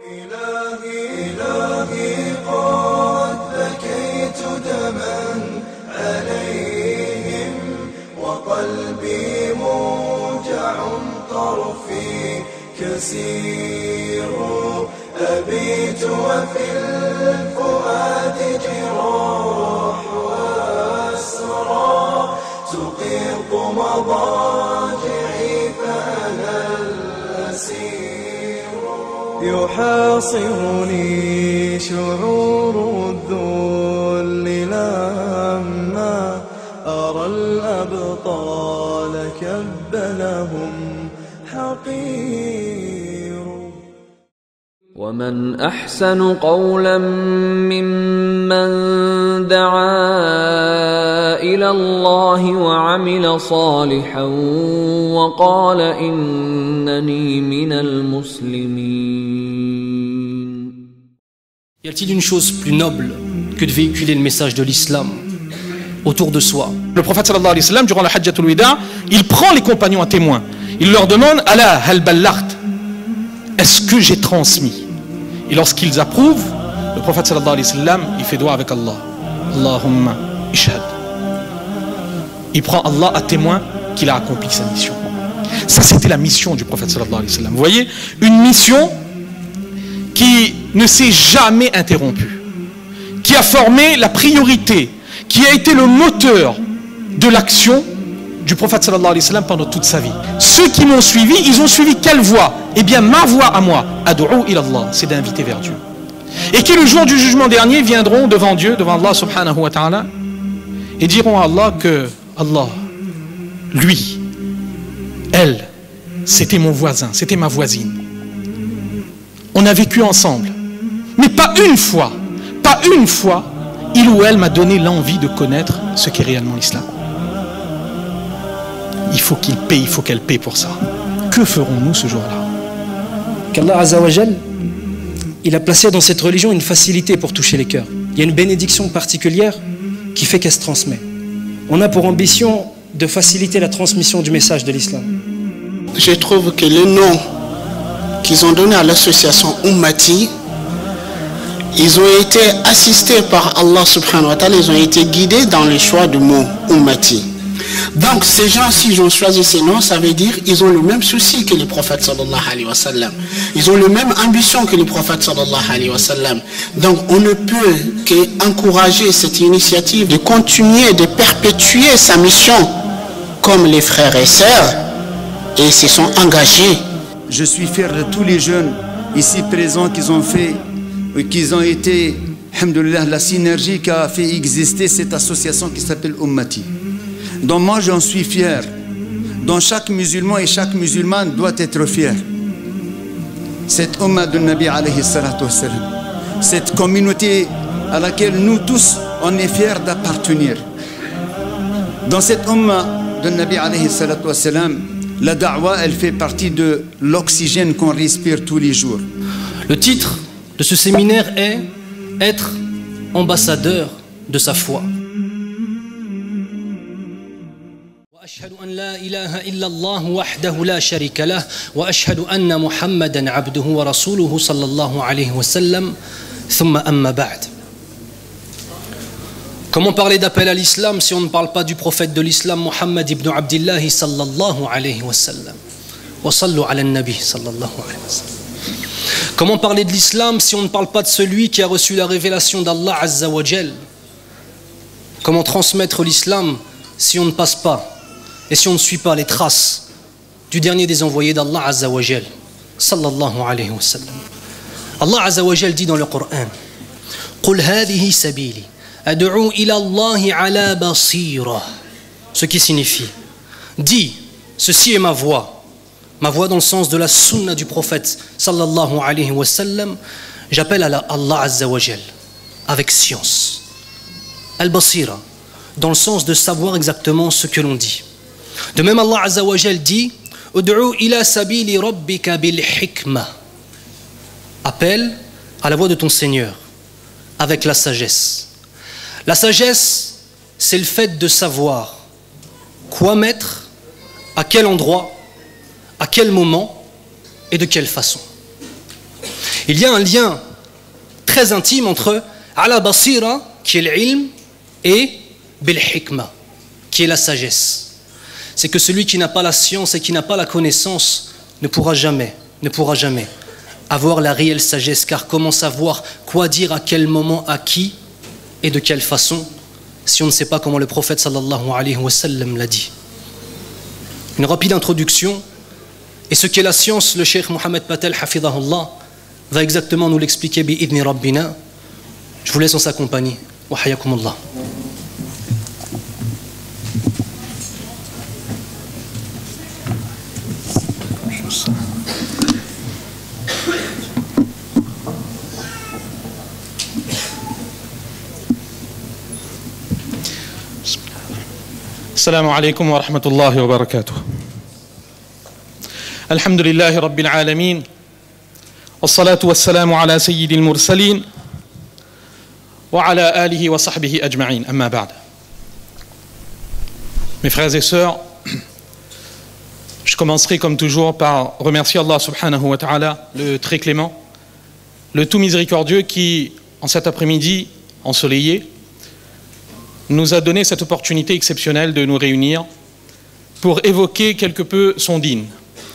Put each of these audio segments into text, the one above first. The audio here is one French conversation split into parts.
إلهي قد بكيت دما عليهم وقلبي موجع طرفي كسير أبيت وفي الفؤاد جراح وأسرى تقيض مضاجعي فأنا الأسير يحاصرني شعور الذل لما أرى الأبطال كب لهم حقير ومن أحسن قولا ممن دعا إلى الله وعمل صالحا وقال إنني من المسلمين. Y a-t-il une chose plus noble que de véhiculer le message de l'islam autour de soi? Le prophète sallallahu alayhi wa sallam, durant la Hajjatul Wida, il prend les compagnons à témoin. Il leur demande, Ala hal ballagt, est-ce que j'ai transmis? Et lorsqu'ils approuvent, le prophète sallallahu alayhi wa sallam, il fait doigt avec Allah. Allahumma ishhad. Il prend Allah à témoin qu'il a accompli sa mission. Ça, c'était la mission du prophète sallallahu alayhi wa sallam. Vous voyez, une mission qui ne s'est jamais interrompue, qui a formé la priorité, qui a été le moteur de l'action du prophète sallallahu alayhi wa sallam pendant toute sa vie. Ceux qui m'ont suivi, ils ont suivi quelle voie? Eh bien, ma voie à moi, ad'u ila Allah, c'est d'inviter vers Dieu. Et qui le jour du jugement dernier viendront devant Dieu, devant Allah subhanahu wa ta'ala, et diront à Allah que Allah, lui, elle, c'était mon voisin, c'était ma voisine. On a vécu ensemble, mais pas une fois, il ou elle m'a donné l'envie de connaître ce qu'est réellement l'islam. Il faut qu'il paye, il faut qu'elle paye pour ça. Que ferons-nous ce jour-là? Qu'Allah Azza wa Jal, il a placé dans cette religion une facilité pour toucher les cœurs. Il y a une bénédiction particulière qui fait qu'elle se transmet. On a pour ambition de faciliter la transmission du message de l'islam. Je trouve que le nom qu'ils ont donné à l'association Ummati, ils ont été assistés par Allah subhanahu wa ta'ala, ils ont été guidés dans le choix du mot Ummati. Donc ces gens, s'ils ont choisi ces noms, ça veut dire qu'ils ont le même souci que le prophète sallallahu alayhi wa sallam. Ils ont la même ambition que le prophète sallallahu alayhi wa sallam. Donc on ne peut qu'encourager cette initiative de continuer, de perpétuer sa mission comme les frères et sœurs, et se sont engagés. Je suis fier de tous les jeunes ici présents qu'ils ont été, alhamdoulilah, la synergie qui a fait exister cette association qui s'appelle Ummati. Donc moi j'en suis fier. Donc chaque musulman et chaque musulmane doit être fier. Cette Ummah de Nabi alayhi salatu wassalam, cette communauté à laquelle nous tous on est fiers d'appartenir. Dans cette Ummah de Nabi alayhi salatu wassalam, la da'wa elle fait partie de l'oxygène qu'on respire tous les jours. Le titre de ce séminaire est « Être ambassadeur de sa foi ». وأشهد أن لا إله إلا الله وحده لا شريك له وأشهد أن محمدا عبده ورسوله صلى الله عليه وسلم ثم أما بعد. Comment parler d'appel à l'islam si on ne parle pas du prophète de l'islam Muhammad ibn Abdillah sallallahu alayhi wa sallam? Wa sallu ala nabi sallallahu alayhi wa sallam. Comment parler de l'islam si on ne parle pas de celui qui a reçu la révélation d'Allah Azza wa Jal? Comment transmettre l'islam si on ne passe pas et si on ne suit pas les traces du dernier des envoyés d'Allah Azza wa Jal sallallahu alayhi wa sallam? Allah Azza wa Jal dit dans le Coran: Qul hadhihi sabili ad'u ila Allah ala basira. Ce qui signifie, dis, ceci est ma voix dans le sens de la sunna du prophète sallallahu alayhi wa sallam. J'appelle à Allah Azza wa Jal avec science. Al-Basira, dans le sens de savoir exactement ce que l'on dit. De même, Allah Azza wa Jal dit: Ud'u ila sabili rabbika bil hikma. Appelle à la voix de ton Seigneur avec la sagesse. La sagesse, c'est le fait de savoir quoi mettre, à quel endroit, à quel moment et de quelle façon. Il y a un lien très intime entre ala basira, qui est l'ilm, et bil hikma, qui est la sagesse. C'est que celui qui n'a pas la science et qui n'a pas la connaissance ne pourra jamais avoir la réelle sagesse, car comment savoir quoi dire à quel moment, à qui et de quelle façon, si on ne sait pas comment le prophète sallallahu alayhi wa sallam l'a dit. Une rapide introduction, et ce qu'est la science, le cheikh Mohamed Patel hafidahullah va exactement nous l'expliquer bi'idni rabbina. Je vous laisse en sa compagnie. Wa hayakumullah. السلام عليكم ورحمة الله وبركاته. الحمد لله رب العالمين والصلاة والسلام على سيد المرسلين وعلى آله وصحبه أجمعين أما بعد. Mes frères et sœurs, je commencerai comme toujours par remercier Allah subhanahu wa ta'ala, le très clément, le tout miséricordieux qui, en cet après-midi ensoleillé, nous a donné cette opportunité exceptionnelle de nous réunir pour évoquer quelque peu son dîn,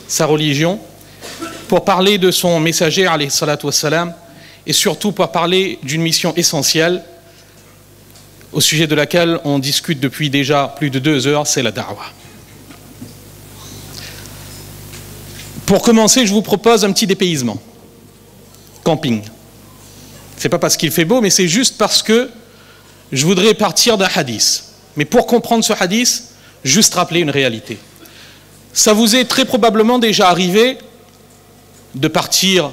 sa religion, pour parler de son messager, alayhi salatu wassalam, et surtout pour parler d'une mission essentielle au sujet de laquelle on discute depuis déjà plus de 2 heures, c'est la da'wah. Pour commencer, je vous propose un petit dépaysement. Camping. C'est pas parce qu'il fait beau, mais c'est juste parce que je voudrais partir d'un hadith. Mais pour comprendre ce hadith, juste rappeler une réalité. Ça vous est très probablement déjà arrivé de partir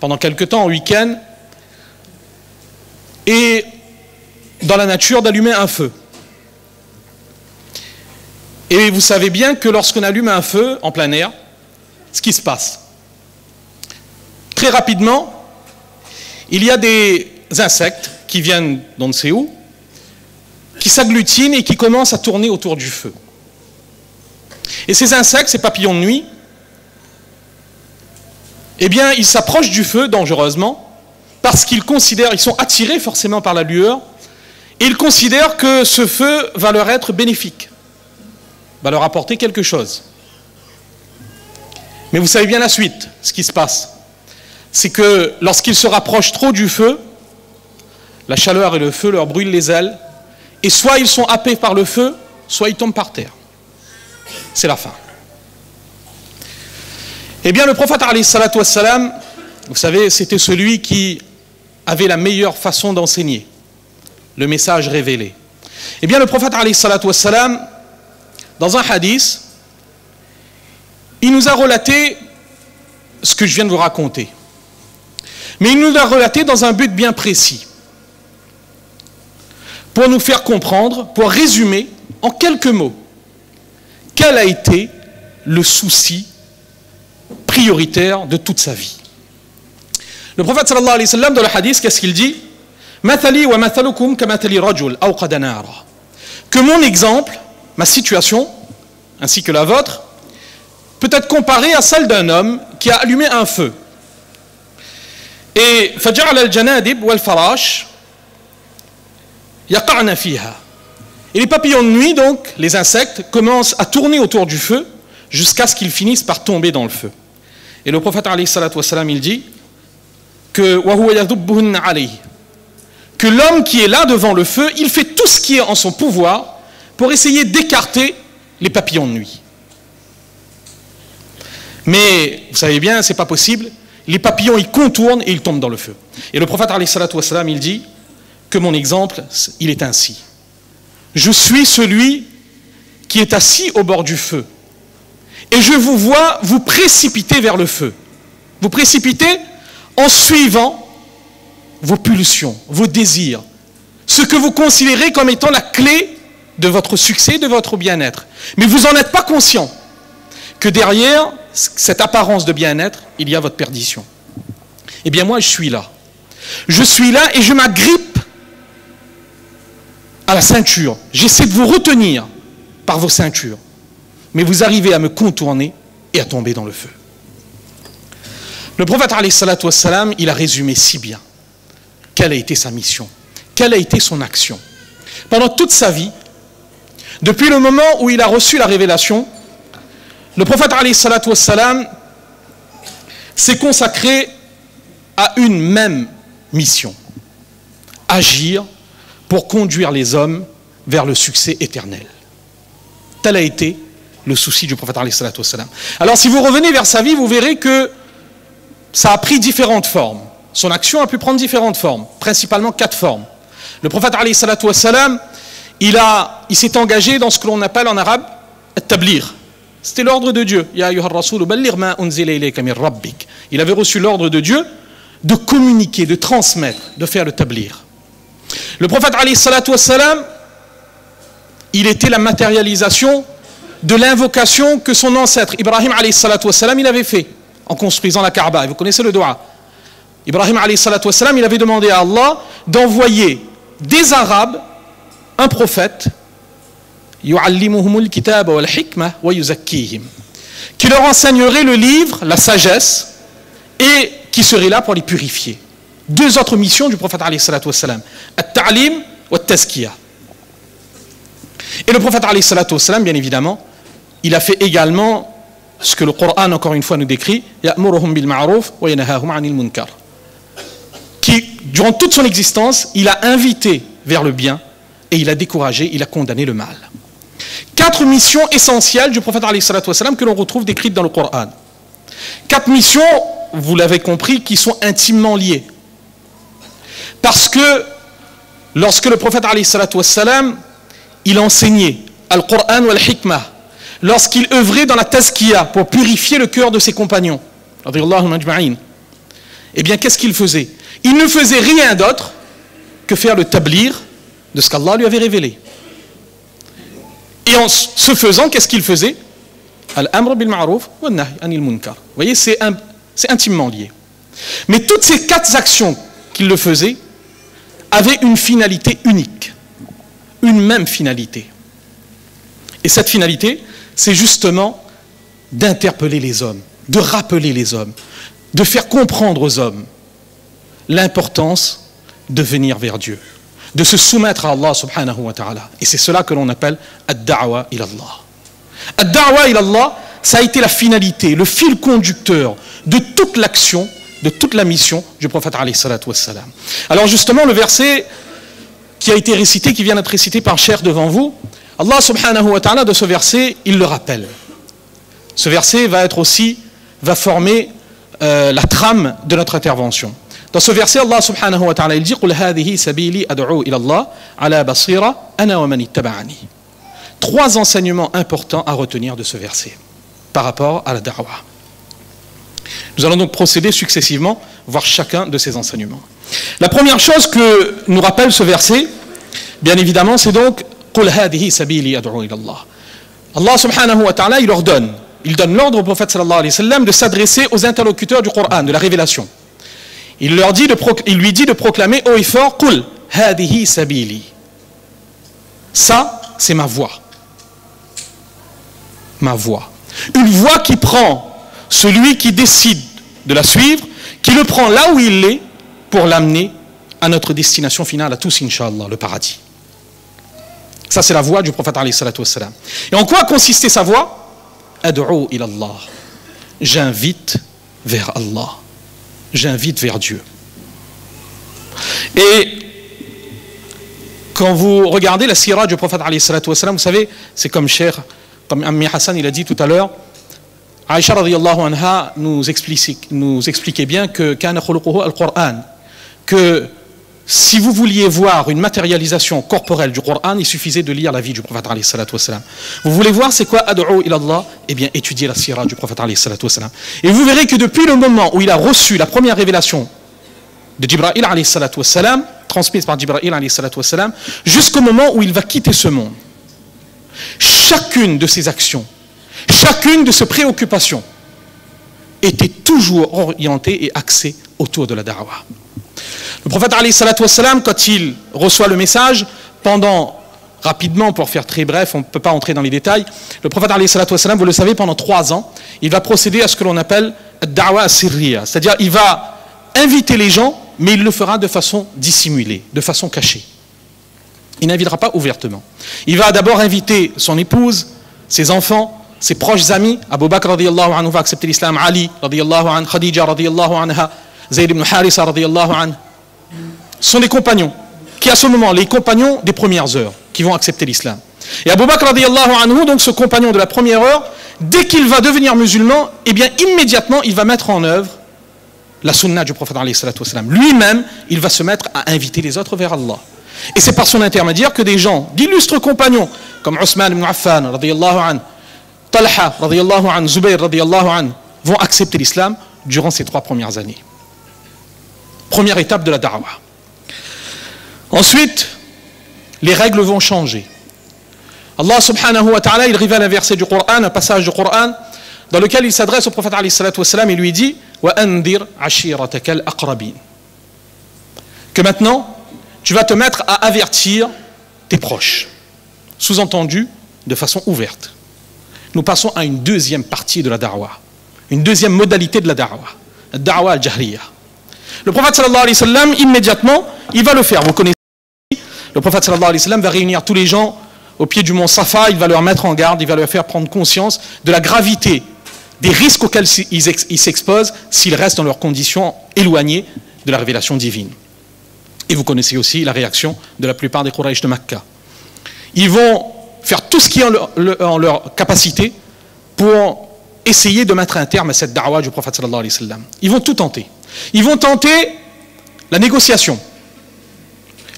pendant quelque temps en week-end et dans la nature d'allumer un feu. Et vous savez bien que lorsqu'on allume un feu en plein air, ce qui se passe, très rapidement, il y a des insectes qui viennent d'on ne sait où, qui s'agglutinent et qui commencent à tourner autour du feu. Et ces insectes, ces papillons de nuit, eh bien, ils s'approchent du feu dangereusement parce qu'ils considèrent, ils sont attirés forcément par la lueur, et ils considèrent que ce feu va leur être bénéfique, va leur apporter quelque chose. Mais vous savez bien la suite, ce qui se passe, c'est que lorsqu'ils se rapprochent trop du feu, la chaleur et le feu leur brûlent les ailes, et soit ils sont happés par le feu, soit ils tombent par terre. C'est la fin. Eh bien, le prophète, alayhi salatu wassalam, vous savez, c'était celui qui avait la meilleure façon d'enseigner le message révélé. Eh bien, le prophète, alayhi salatu wassalam, dans un hadith, il nous a relaté ce que je viens de vous raconter. Mais il nous l'a relaté dans un but bien précis. Pour nous faire comprendre, pour résumer en quelques mots, quel a été le souci prioritaire de toute sa vie. Le prophète sallallahu alayhi wa sallam, dans le hadith, qu'est-ce qu'il dit? Mathali wa mathalukum kamathali rajul awqada nara. Que mon exemple, ma situation, ainsi que la vôtre, peut être comparée à celle d'un homme qui a allumé un feu. Et faja'al al-janadib wal farash yaqa'na fiha. Et les papillons de nuit, donc, les insectes, commencent à tourner autour du feu jusqu'à ce qu'ils finissent par tomber dans le feu. Et le prophète, alayhi salatu wassalam, il dit que l'homme qui est là devant le feu, il fait tout ce qui est en son pouvoir pour essayer d'écarter les papillons de nuit. Mais, vous savez bien, c'est pas possible. Les papillons, ils contournent et ils tombent dans le feu. Et le prophète, alayhi salatu wassalam, il dit que mon exemple, il est ainsi. Je suis celui qui est assis au bord du feu. Et je vous vois vous précipiter vers le feu. Vous précipitez en suivant vos pulsions, vos désirs. Ce que vous considérez comme étant la clé de votre succès, de votre bien-être. Mais vous n'en êtes pas conscient que derrière cette apparence de bien-être, il y a votre perdition. Eh bien moi, je suis là. Je suis là et je m'agrippe à la ceinture. J'essaie de vous retenir par vos ceintures. Mais vous arrivez à me contourner et à tomber dans le feu. Le prophète alayhi salatu wassalam, il a résumé si bien quelle a été sa mission, quelle a été son action. Pendant toute sa vie, depuis le moment où il a reçu la révélation, le prophète alayhi salatu wassalam s'est consacré à une même mission: agir pour conduire les hommes vers le succès éternel. Tel a été le souci du prophète alayhi salatu wassalam. Alors si vous revenez vers sa vie, vous verrez que ça a pris différentes formes. Son action a pu prendre différentes formes, principalement 4 formes. Le prophète alayhi salatu wassalam, il s'est engagé dans ce que l'on appelle en arabe at-tablir. C'était l'ordre de Dieu. Ya ayyuhar rasoul balligh ma unzila ilayka min rabbik. Il avait reçu l'ordre de Dieu de communiquer, de transmettre, de faire le tablir. Le prophète alayhi salatu wassalam, il était la matérialisation de l'invocation que son ancêtre Ibrahim alayhi salatu wassalam, il avait fait en construisant la Kaaba. Et vous connaissez le dua. Ibrahim alayhi salatu wassalam, il avait demandé à Allah d'envoyer des Arabes un prophète qui leur enseignerait le livre, la sagesse, et qui serait là pour les purifier. 2 autres missions du prophète alayhi salatu wassalam: at-ta'lim wa at-tazkiyah. Et le prophète alayhi salatu wassalam, bien évidemment, il a fait également ce que le Coran encore une fois nous décrit, ya'muruhum bil ma'ruf wa yanahahum 'anil munkar, qui durant toute son existence, il a invité vers le bien et il a découragé, il a condamné le mal. 4 missions essentielles du prophète alayhi salatu wassalam que l'on retrouve décrites dans le Coran. 4 missions, vous l'avez compris, qui sont intimement liées. Parce que lorsque le prophète alayhi salatu wassalam, il enseignait al-Qur'an ou al-Hikmah, lorsqu'il œuvrait dans la tazkiyah pour purifier le cœur de ses compagnons, eh bien qu'est-ce qu'il faisait? Il ne faisait rien d'autre que faire le tablir de ce qu'Allah lui avait révélé. Et en ce faisant, qu'est-ce qu'il faisait? Al-amr bil ma'ruf wa nahy anil munkar. Vous voyez, c'est intimement lié. Mais toutes ces 4 actions qu'il le faisait avaient une finalité unique, une même finalité. Et cette finalité, c'est justement d'interpeller les hommes, de rappeler les hommes, de faire comprendre aux hommes l'importance de venir vers Dieu, de se soumettre à Allah subhanahu wa ta'ala. Et c'est cela que l'on appelle ad-da'wa ila Allah. Ad-da'wa ila Allah, ça a été la finalité, le fil conducteur de toute l'action, de toute la mission du prophète alayhi salatu wassalam. Alors justement, le verset qui a été récité, qui vient d'être récité par Cheikh devant vous, Allah subhanahu wa ta'ala, de ce verset, il le rappelle. Ce verset va former la trame de notre intervention. Dans ce verset, Allah subhanahu wa ta'ala, il dit: Qul hadhihi sabili ad'u ila Allah ala basira ana wa man ittaba'ani. 3 enseignements importants à retenir de ce verset par rapport à la da'wa. Nous allons donc procéder successivement, voir chacun de ces enseignements. La première chose que nous rappelle ce verset, bien évidemment, c'est donc Qul hadhihi sabili ad'u ila Allah. Allah subhanahu wa ta'ala, il donne l'ordre au prophète sallallahu alayhi wa sallam de s'adresser aux interlocuteurs du Coran, de la révélation. Il lui dit de proclamer haut et fort: Qul hadihi sabili. Ça, c'est ma voix. Ma voix. Une voix qui prend celui qui décide de la suivre, qui le prend là où il est pour l'amener à notre destination finale, à tous, Inch'Allah, le paradis. Ça, c'est la voix du prophète alayhi salatu wassalam. Et en quoi consistait sa voix? Ad'u ila Allah. J'invite vers Allah. J'invite vers Dieu. Et quand vous regardez la sira du prophète alayhi salatu wassalam, vous savez, c'est comme Ammi Hassan, il a dit tout à l'heure, Aïcha radiyallahu anha nous expliquait bien que kana khuluquhu al-Qur'an, que si vous vouliez voir une matérialisation corporelle du Coran, il suffisait de lire la vie du prophète alayhi salatu wassalam. Vous voulez voir c'est quoi ad'u ila Allah? Eh bien, étudiez la sira du prophète alayhi salatu wassalam. Et vous verrez que depuis le moment où il a reçu la première révélation de Jibril alayhi salatu wassalam, transmise par Jibril alayhi salatu wassalam, jusqu'au moment où il va quitter ce monde, chacune de ses actions, chacune de ses préoccupations était toujours orientée et axée autour de la da'wa. Le prophète alayhi salatu wassalam, quand il reçoit le message, rapidement, pour faire très bref, on ne peut pas entrer dans les détails, le prophète alayhi salatu wassalam, vous le savez, pendant 3 ans, il va procéder à ce que l'on appelle ad-da'wa as-sirriya, c'est-à-dire il va inviter les gens, mais il le fera de façon dissimulée, de façon cachée. Il n'invitera pas ouvertement. Il va d'abord inviter son épouse, ses enfants, ses proches amis. Abu Bakr radiyallahu anhu va accepter l'islam, Ali radiyallahu anhu, Khadija radiyallahu anha, Zayd ibn Harisa radiyallahu anhu. Ce sont des compagnons, qui à ce moment, les compagnons des premières heures, qui vont accepter l'islam. Et Abu Bakr radiyallahu anhu, donc ce compagnon de la première heure, dès qu'il va devenir musulman, eh bien immédiatement il va mettre en œuvre la sunna du prophète alayhi salatu wassalam. Lui-même, il va se mettre à inviter les autres vers Allah. Et c'est par son intermédiaire que des gens d'illustres compagnons, comme Othman ibn Affan, radiyallahu anhu, Talha, radiyallahu anhu, Zubayr, radiyallahu anhu, vont accepter l'islam durant ces 3 premières années. Première étape de la da'wah. Ensuite, les règles vont changer. Allah subhanahu wa ta'ala, il révèle un verset du Coran, un passage du Coran, dans lequel il s'adresse au prophète alayhi salatu wassalam et lui dit wa andir ashirataka al-aqrabin. Que maintenant, tu vas te mettre à avertir tes proches. Sous-entendu, de façon ouverte. Nous passons à une deuxième partie de la da'wah, une deuxième modalité de la da'wah, la da'wah al-jahriya. Le prophète sallallahu alayhi wa sallam, immédiatement, il va le faire. Vous connaissez, le prophète sallallahu alayhi wa sallam va réunir tous les gens au pied du mont Safa, il va leur mettre en garde, il va leur faire prendre conscience de la gravité des risques auxquels ils s'exposent s'ils restent dans leurs conditions éloignées de la révélation divine. Et vous connaissez aussi la réaction de la plupart des Quraysh de Makkah. Ils vont faire tout ce qui est en leur capacité pour essayer de mettre un terme à cette da'wah du prophète sallallahu alayhi wa sallam. Ils vont tout tenter. Ils vont tenter la négociation.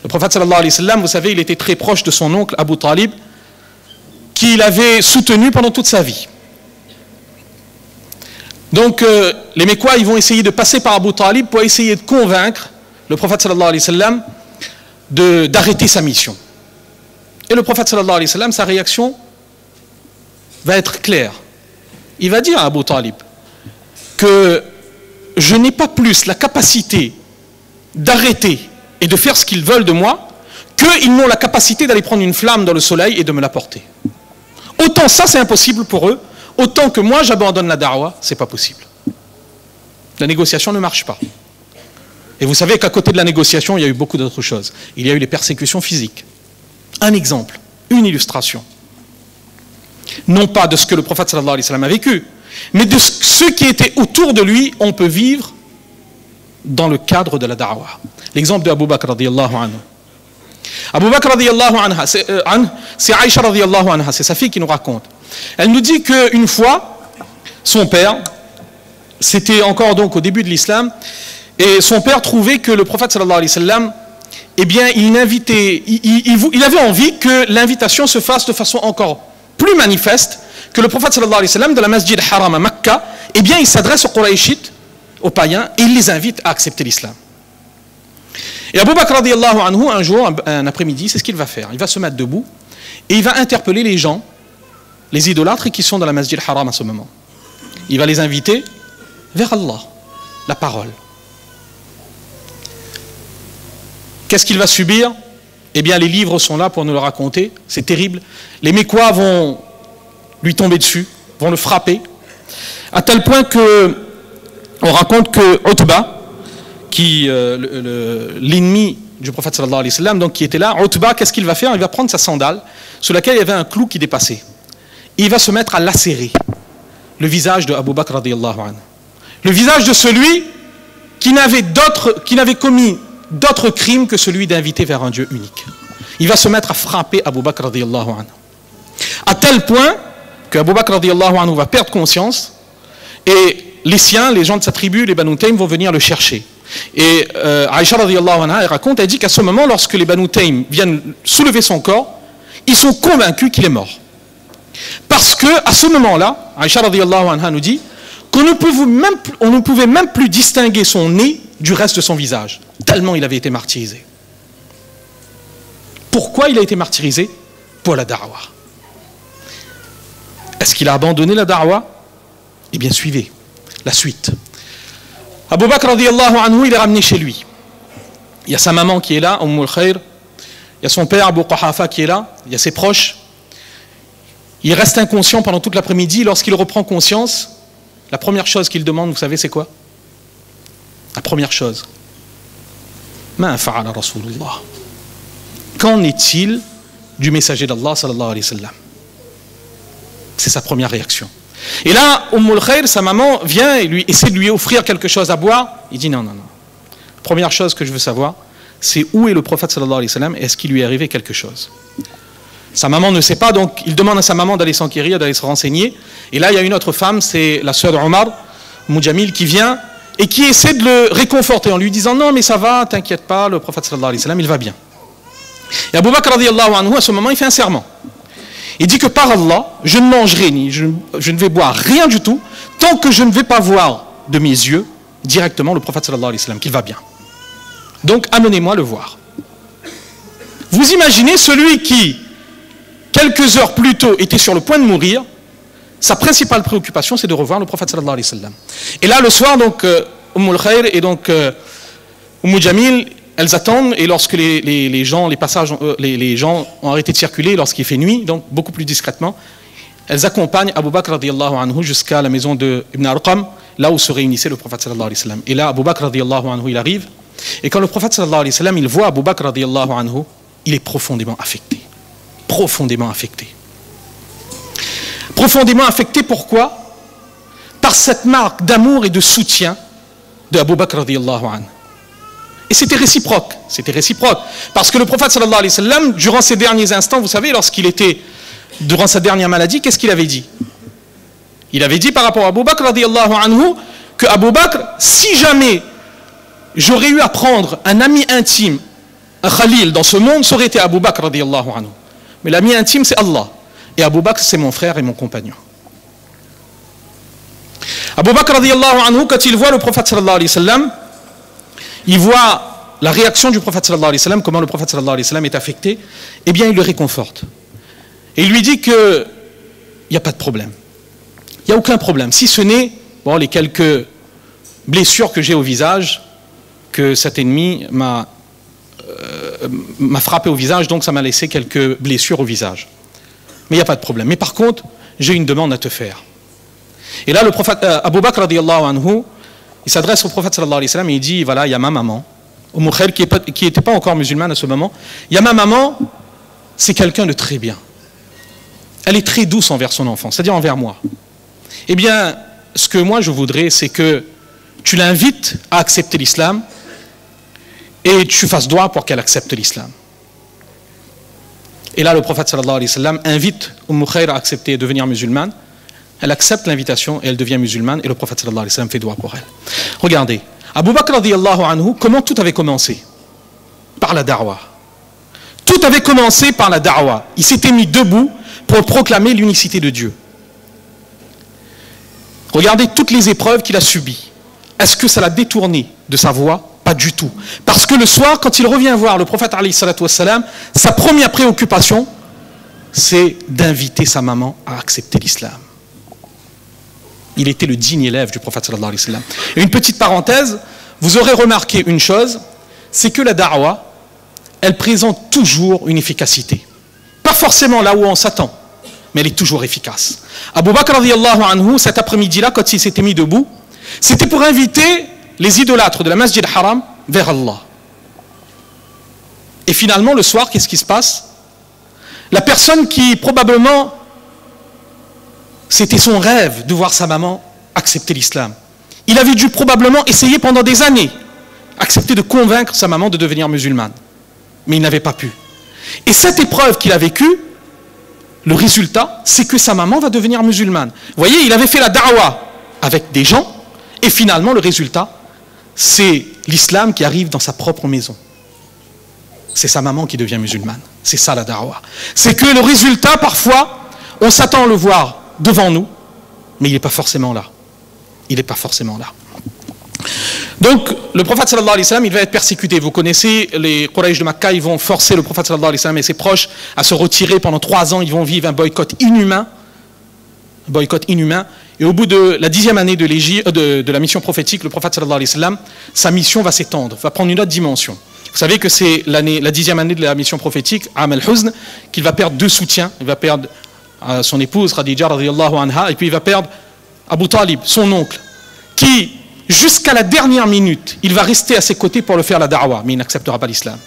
Le prophète sallallahu alayhi wa sallam, vous savez, il était très proche de son oncle Abu Talib, qu'il avait soutenu pendant toute sa vie. Donc les Mécois, ils vont essayer de passer par Abu Talib pour essayer de convaincre le prophète sallallahu alayhi wa sallam d'arrêter sa mission. Et le prophète sallallahu alayhi wa sallam, sa réaction va être claire. Il va dire à Abu Talib que je n'ai pas plus la capacité d'arrêter et de faire ce qu'ils veulent de moi qu'ils n'ont la capacité d'aller prendre une flamme dans le soleil et de me la porter. Autant ça c'est impossible pour eux, autant que moi j'abandonne la da'wah, c'est pas possible. La négociation ne marche pas. Et vous savez qu'à côté de la négociation, il y a eu beaucoup d'autres choses. Il y a eu les persécutions physiques. Un exemple, une illustration. Non pas de ce que le prophète sallallahu alayhi wa sallam a vécu, mais de ceux qui étaient autour de lui, on peut vivre dans le cadre de la da'wah. L'exemple de Abu Bakr radiyallahu anhu. Abu Bakr radiyallahu anha, c'est Aïcha radiyallahu anha, c'est sa fille qui nous raconte. Elle nous dit qu'une fois, son père, c'était encore donc au début de l'islam, et son père trouvait que le prophète sallallahu alayhi wa sallam, eh bien, il avait envie que l'invitation se fasse de façon encore plus manifeste, que le prophète sallallahu alayhi wa sallam, de la masjid haram à Makkah, eh bien, il s'adresse aux Qurayshites, aux païens, et il les invite à accepter l'islam. Et Abu Bakr radiyallahu anhu, un jour, un après-midi, c'est ce qu'il va faire. Il va se mettre debout, et il va interpeller les gens, les idolâtres qui sont dans la masjid haram à ce moment. Il va les inviter vers Allah, la parole. Qu'est-ce qu'il va subir? Eh bien, les livres sont là pour nous le raconter. C'est terrible. Les Mécois vont lui tomber dessus, vont le frapper, à tel point que on raconte que Utba, qui l'ennemi du prophète sallallahu alayhi wa sallam, donc qui était là, Utba, qu'est-ce qu'il va faire? Il va prendre sa sandale, sur laquelle il y avait un clou qui dépassait. Et il va se mettre à lacérer le visage de Abu Bakr radiyallahu anhu. Le visage de celui qui n'avait commis d'autres crimes que celui d'inviter vers un Dieu unique. Il va se mettre à frapper Abu Bakr radiyallahu anhu. À tel point que Abu Bakr radiyallahu anhu va perdre conscience et les siens, les gens de sa tribu, les Banu Taym, vont venir le chercher. Et Aïcha radiyallahu anha, elle raconte, elle dit qu'à ce moment, lorsque les Banu Taym viennent soulever son corps, ils sont convaincus qu'il est mort. Parce que à ce moment-là, Aïcha radiyallahu anha nous dit qu'on ne pouvait même plus distinguer son nez du reste de son visage, tellement il avait été martyrisé. Pourquoi il a été martyrisé? Pour la da'wah. Est-ce qu'il a abandonné la da'wah? Eh bien, suivez la suite. Abu Bakr radiyallahu anhu, il est ramené chez lui. Il y a sa maman qui est là, Umm al-Khair. Il y a son père, Abu Quhafa, qui est là. Il y a ses proches. Il reste inconscient pendant toute l'après-midi. Lorsqu'il reprend conscience, la première chose qu'il demande, vous savez, c'est quoi? La première chose. Ma fa'ala Rasulullah. Qu'en est-il du messager d'Allah sallallahu alayhi wa sallam? C'est sa première réaction. Et là, Umm al-Khair, sa maman, vient et lui essaie de lui offrir quelque chose à boire. Il dit non, non, non. Première chose que je veux savoir, c'est où est le prophète sallallahu alayhi wa sallam et est-ce qu'il lui est arrivé quelque chose? Sa maman ne sait pas, donc il demande à sa maman d'aller s'enquérir, d'aller se renseigner. Et là, il y a une autre femme, c'est la sœur d'Omar, Moujamil, qui vient et qui essaie de le réconforter en lui disant non, mais ça va, t'inquiète pas, le prophète sallallahu alayhi wa sallam, il va bien. Et Abu Bakr radiyallahu anhu, à ce moment, il fait un serment. Il dit que par Allah, je ne mangerai ni, je ne vais boire rien du tout, tant que je ne vais pas voir de mes yeux directement le prophète sallallahu alayhi wa sallam, qu'il va bien. Donc, amenez-moi le voir. Vous imaginez celui qui, quelques heures plus tôt, était sur le point de mourir, sa principale préoccupation, c'est de revoir le prophète sallallahu alayhi wa sallam. Et là, le soir, donc, Umm al-Khair et donc Umm Jamil, elles attendent, et lorsque les gens ont arrêté de circuler, lorsqu'il fait nuit, donc beaucoup plus discrètement, elles accompagnent Abu Bakr radiyallahu anhu jusqu'à la maison de Ibn Arqam, là où se réunissait le prophète sallallahu alayhi wa sallam. Et là, Abu Bakr radiyallahu anhu, il arrive, et quand le prophète sallallahu alayhi wa sallam, il voit Abu Bakr radiyallahu anhu, il est profondément affecté. Profondément affecté. Profondément affecté, pourquoi? Par cette marque d'amour et de soutien de Abu Bakr radiyallahu anhu. Et c'était réciproque, parce que le prophète sallallahu alayhi wa sallam, durant ces derniers instants, vous savez, lorsqu'il était durant sa dernière maladie, qu'est-ce qu'il avait dit? Il avait dit par rapport à Abu Bakr radiyallahu anhu que Abu Bakr, si jamais j'aurais eu à prendre un ami intime, un khalil dans ce monde, ça aurait été Abu Bakr radiyallahu anhu. Mais l'ami intime, c'est Allah. Et Abu Bakr, c'est mon frère et mon compagnon. Abu Bakr radiyallahu anhu, quand il voit le prophète sallallahu alayhi wa sallam, il voit la réaction du prophète sallallahu alayhi wa sallam, comment le prophète sallallahu alayhi wa sallam est affecté, eh bien il le réconforte. Et il lui dit que il n'y a pas de problème. Il n'y a aucun problème, si ce n'est bon, les quelques blessures que j'ai au visage, que cet ennemi m'a frappé au visage, donc ça m'a laissé quelques blessures au visage. Mais il n'y a pas de problème. Mais par contre, j'ai une demande à te faire. Et là, le prophète Abu Bakr radiyallahu anhu, il s'adresse au prophète sallallahu alayhi wa sallam et il dit, voilà, il y a ma maman, Umm Khair, qui n'était pas encore musulmane à ce moment, il y a ma maman, c'est quelqu'un de très bien. Elle est très douce envers son enfant, c'est-à-dire envers moi. Eh bien, ce que moi je voudrais, c'est que tu l'invites à accepter l'islam et tu fasses droit pour qu'elle accepte l'islam. Et là, le prophète sallallahu alayhi wa sallam invite Umm Khair à accepter et devenir musulmane. Elle accepte l'invitation et elle devient musulmane et le prophète sallallahu alayhi wa sallam fait droit pour elle. Regardez, Abu Bakr radiyallahu anhu, comment tout avait commencé? Par la da'wa. Tout avait commencé par la da'wa. Il s'était mis debout pour proclamer l'unicité de Dieu. Regardez toutes les épreuves qu'il a subies. Est-ce que ça l'a détourné de sa voie? Pas du tout. Parce que le soir, quand il revient voir le prophète alayhi salatu wassalam, sa première préoccupation, c'est d'inviter sa maman à accepter l'islam. Il était le digne élève du prophète sallallahu alayhi wa sallam. Et une petite parenthèse, vous aurez remarqué une chose, c'est que la da'wa, elle présente toujours une efficacité. Pas forcément là où on s'attend, mais elle est toujours efficace. Abu Bakr radiyallahu anhu, cet après-midi-là, quand il s'était mis debout, c'était pour inviter les idolâtres de la Masjid Haram vers Allah. Et finalement, le soir, qu'est-ce qui se passe? La personne qui probablement c'était son rêve de voir sa maman accepter l'islam. Il avait dû probablement essayer pendant des années, accepter de convaincre sa maman de devenir musulmane. Mais il n'avait pas pu. Et cette épreuve qu'il a vécue, le résultat, c'est que sa maman va devenir musulmane. Vous voyez, il avait fait la da'wa avec des gens, et finalement, le résultat, c'est l'islam qui arrive dans sa propre maison. C'est sa maman qui devient musulmane. C'est ça la da'wa. C'est que le résultat, parfois, on s'attend à le voir devant nous, mais il n'est pas forcément là. Il n'est pas forcément là. Donc, le prophète sallallahu alayhi wa sallam, il va être persécuté. Vous connaissez, les Quraysh de Makkah, ils vont forcer le prophète sallallahu alayhi wa sallam et ses proches à se retirer pendant 3 ans. Ils vont vivre un boycott inhumain. Et au bout de la 10e année de la mission prophétique, le prophète sallallahu alayhi wa sallam, sa mission va s'étendre, va prendre une autre dimension. Vous savez que c'est la 10e année de la mission prophétique, Am al-Huzn, qu'il va perdre 2 soutiens. Il va perdre son épouse Khadija radiyallahu anha, et puis il va perdre Abu Talib, son oncle, qui, jusqu'à la dernière minute, il va rester à ses côtés pour le faire la da'wah, mais il n'acceptera pas l'islam.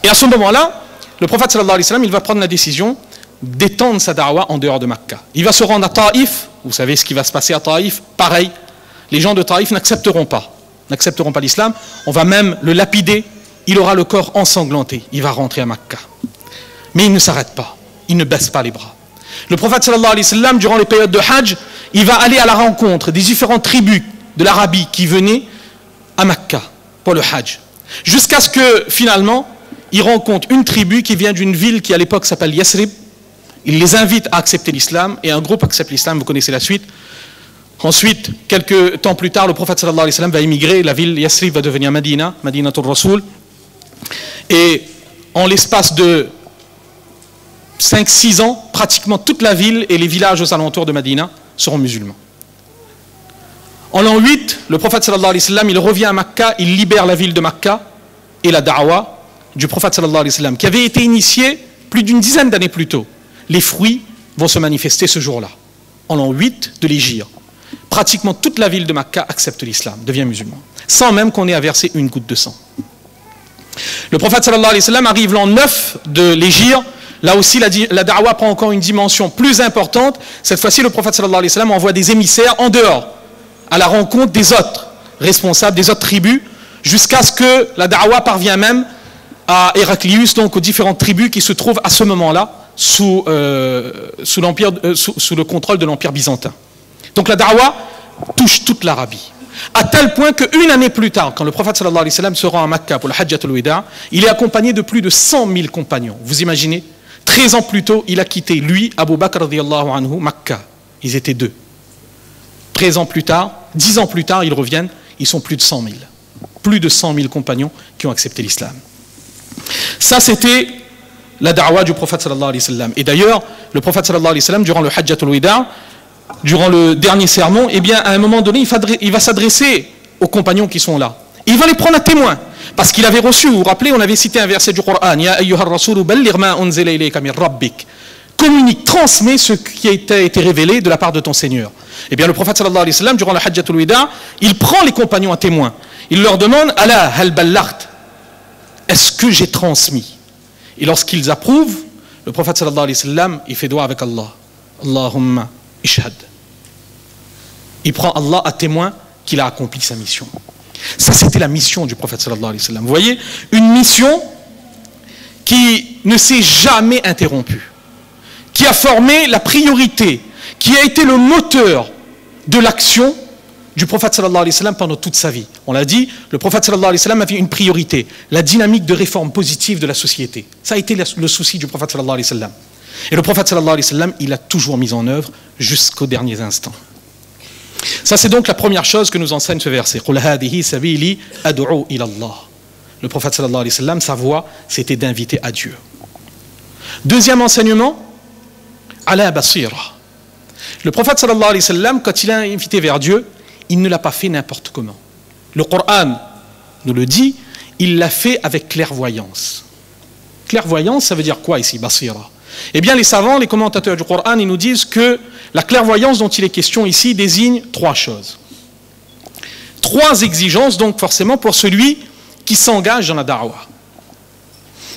Et à ce moment-là, le prophète sallallahu alayhi wa sallam, il va prendre la décision d'étendre sa da'wah en dehors de Makkah. Il va se rendre à Taïf, vous savez ce qui va se passer à Taïf, pareil, les gens de Taïf n'accepteront pas l'islam, on va même le lapider, il aura le corps ensanglanté, il va rentrer à Makkah. Mais il ne s'arrête pas, il ne baisse pas les bras. Le prophète sallallahu alayhi wa sallam, durant les périodes de Hajj, il va aller à la rencontre des différentes tribus de l'Arabie qui venaient à Makkah pour le Hajj. Jusqu'à ce que, finalement, il rencontre une tribu qui vient d'une ville qui à l'époque s'appelle Yasrib. Il les invite à accepter l'islam et un groupe accepte l'islam, vous connaissez la suite. Ensuite, quelques temps plus tard, le prophète sallallahu alayhi wa sallam va émigrer, la ville Yasrib va devenir Madina, Madinatul Rasoul. Et en l'espace de 5-6 ans, pratiquement toute la ville et les villages aux alentours de Madina seront musulmans. En l'an 8, le prophète sallallahu alayhi wa sallam, il revient à Makkah, il libère la ville de Makkah et la da'wah du prophète sallallahu alayhi wa sallam, qui avait été initié plus d'une dizaine d'années plus tôt. Les fruits vont se manifester ce jour-là, en l'an 8 de l'Hégire. Pratiquement toute la ville de Makkah accepte l'islam, devient musulman, sans même qu'on ait à verser une goutte de sang. Le prophète sallallahu alayhi wa sallam arrive l'an 9 de l'Hégire. Là aussi, la da'wah prend encore une dimension plus importante. Cette fois-ci, le prophète sallallahu alayhi wa sallam envoie des émissaires en dehors, à la rencontre des autres responsables, des autres tribus, jusqu'à ce que la da'wah parvient même à Héraclius, donc aux différentes tribus qui se trouvent à ce moment-là sous le contrôle de l'Empire byzantin. Donc la da'wah touche toute l'Arabie. À tel point qu'une année plus tard, quand le prophète sallallahu alayhi wa sallam se rend à Makkah pour le Hajjatul Wida, il est accompagné de plus de 100 000 compagnons. Vous imaginez, 13 ans plus tôt, il a quitté, lui, Abu Bakr radiyallahu anhu, Makkah. Ils étaient 2. 13 ans plus tard, 10 ans plus tard, ils reviennent, ils sont plus de 100 000. Plus de 100 000 compagnons qui ont accepté l'islam. Ça, c'était la da'wah du prophète sallallahu alayhi wa sallam. Et d'ailleurs, le prophète sallallahu alayhi wa sallam, durant le Hajjatul Wida, durant le dernier sermon, eh bien, à un moment donné, il va s'adresser aux compagnons qui sont là. Il va les prendre à témoin. Parce qu'il avait reçu, vous vous rappelez, on avait cité un verset du Coran, Ya ayyuhar rasulu balligh ma unzila ilayka min rabbik. Communique, transmet ce qui a été révélé de la part de ton Seigneur. Eh bien, le prophète sallallahu alayhi wa sallam, durant le Hajjatul Wida, il prend les compagnons à témoin. Il leur demande, Ala hal ballaght, est-ce que j'ai transmis? Et lorsqu'ils approuvent, le prophète sallallahu alayhi wa sallam, il fait doigt avec Allah. Allahumma ishhad. Il prend Allah à témoin qu'il a accompli sa mission. Ça, c'était la mission du prophète sallallahu alayhi wa sallam. Vous voyez, une mission qui ne s'est jamais interrompue, qui a formé la priorité, qui a été le moteur de l'action du prophète sallallahu alayhi wa sallam pendant toute sa vie. On l'a dit, le prophète sallallahu alayhi wa sallam avait une priorité, la dynamique de réforme positive de la société. Ça a été le souci du prophète sallallahu alayhi wa sallam. Et le prophète sallallahu alayhi wa sallam, il a toujours mis en œuvre jusqu'aux derniers instants. Ça, c'est donc la première chose que nous enseigne ce verset. Le prophète sallallahu alayhi wa sallam, sa voix, c'était d'inviter à Dieu. Deuxième enseignement, ala basira. Le prophète sallallahu alayhi wa sallam, quand il a invité vers Dieu, il ne l'a pas fait n'importe comment. Le Coran nous le dit, il l'a fait avec clairvoyance. Clairvoyance, ça veut dire quoi ici, basira? Eh bien, les savants, les commentateurs du Coran, ils nous disent que la clairvoyance dont il est question ici désigne 3 choses. 3 exigences, donc, forcément, pour celui qui s'engage dans la da'wah.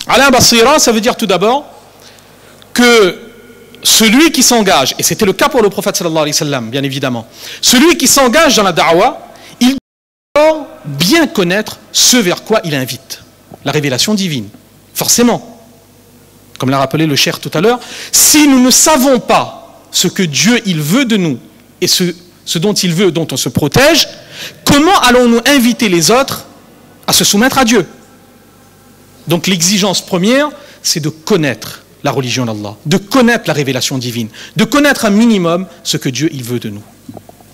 Ala basira, ça veut dire tout d'abord que celui qui s'engage, et c'était le cas pour le prophète sallallahu alayhi wa sallam, bien évidemment, celui qui s'engage dans la da'wah, il doit bien connaître ce vers quoi il invite. La révélation divine, forcément. Comme l'a rappelé le cheikh tout à l'heure, si nous ne savons pas ce que Dieu il veut de nous et ce dont il veut, dont on se protège, comment allons-nous inviter les autres à se soumettre à Dieu? Donc l'exigence première, c'est de connaître la religion d'Allah, de connaître la révélation divine, de connaître un minimum ce que Dieu il veut de nous.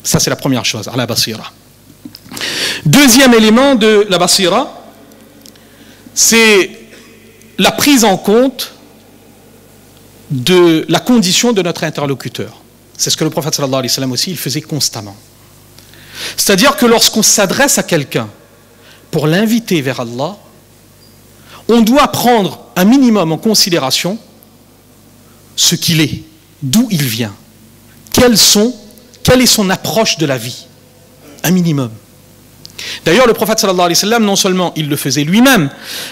Ça, c'est la première chose, ala basira. Deuxième élément de la basira, c'est la prise en compte de la condition de notre interlocuteur. C'est ce que le prophète sallallahu alayhi wa sallam aussi, il faisait constamment. C'est-à-dire que lorsqu'on s'adresse à quelqu'un pour l'inviter vers Allah, on doit prendre un minimum en considération ce qu'il est, d'où il vient, quelles sont quelle est son approche de la vie? Un minimum. D'ailleurs, le prophète sallallahu alayhi wa sallam, non seulement il le faisait lui-même,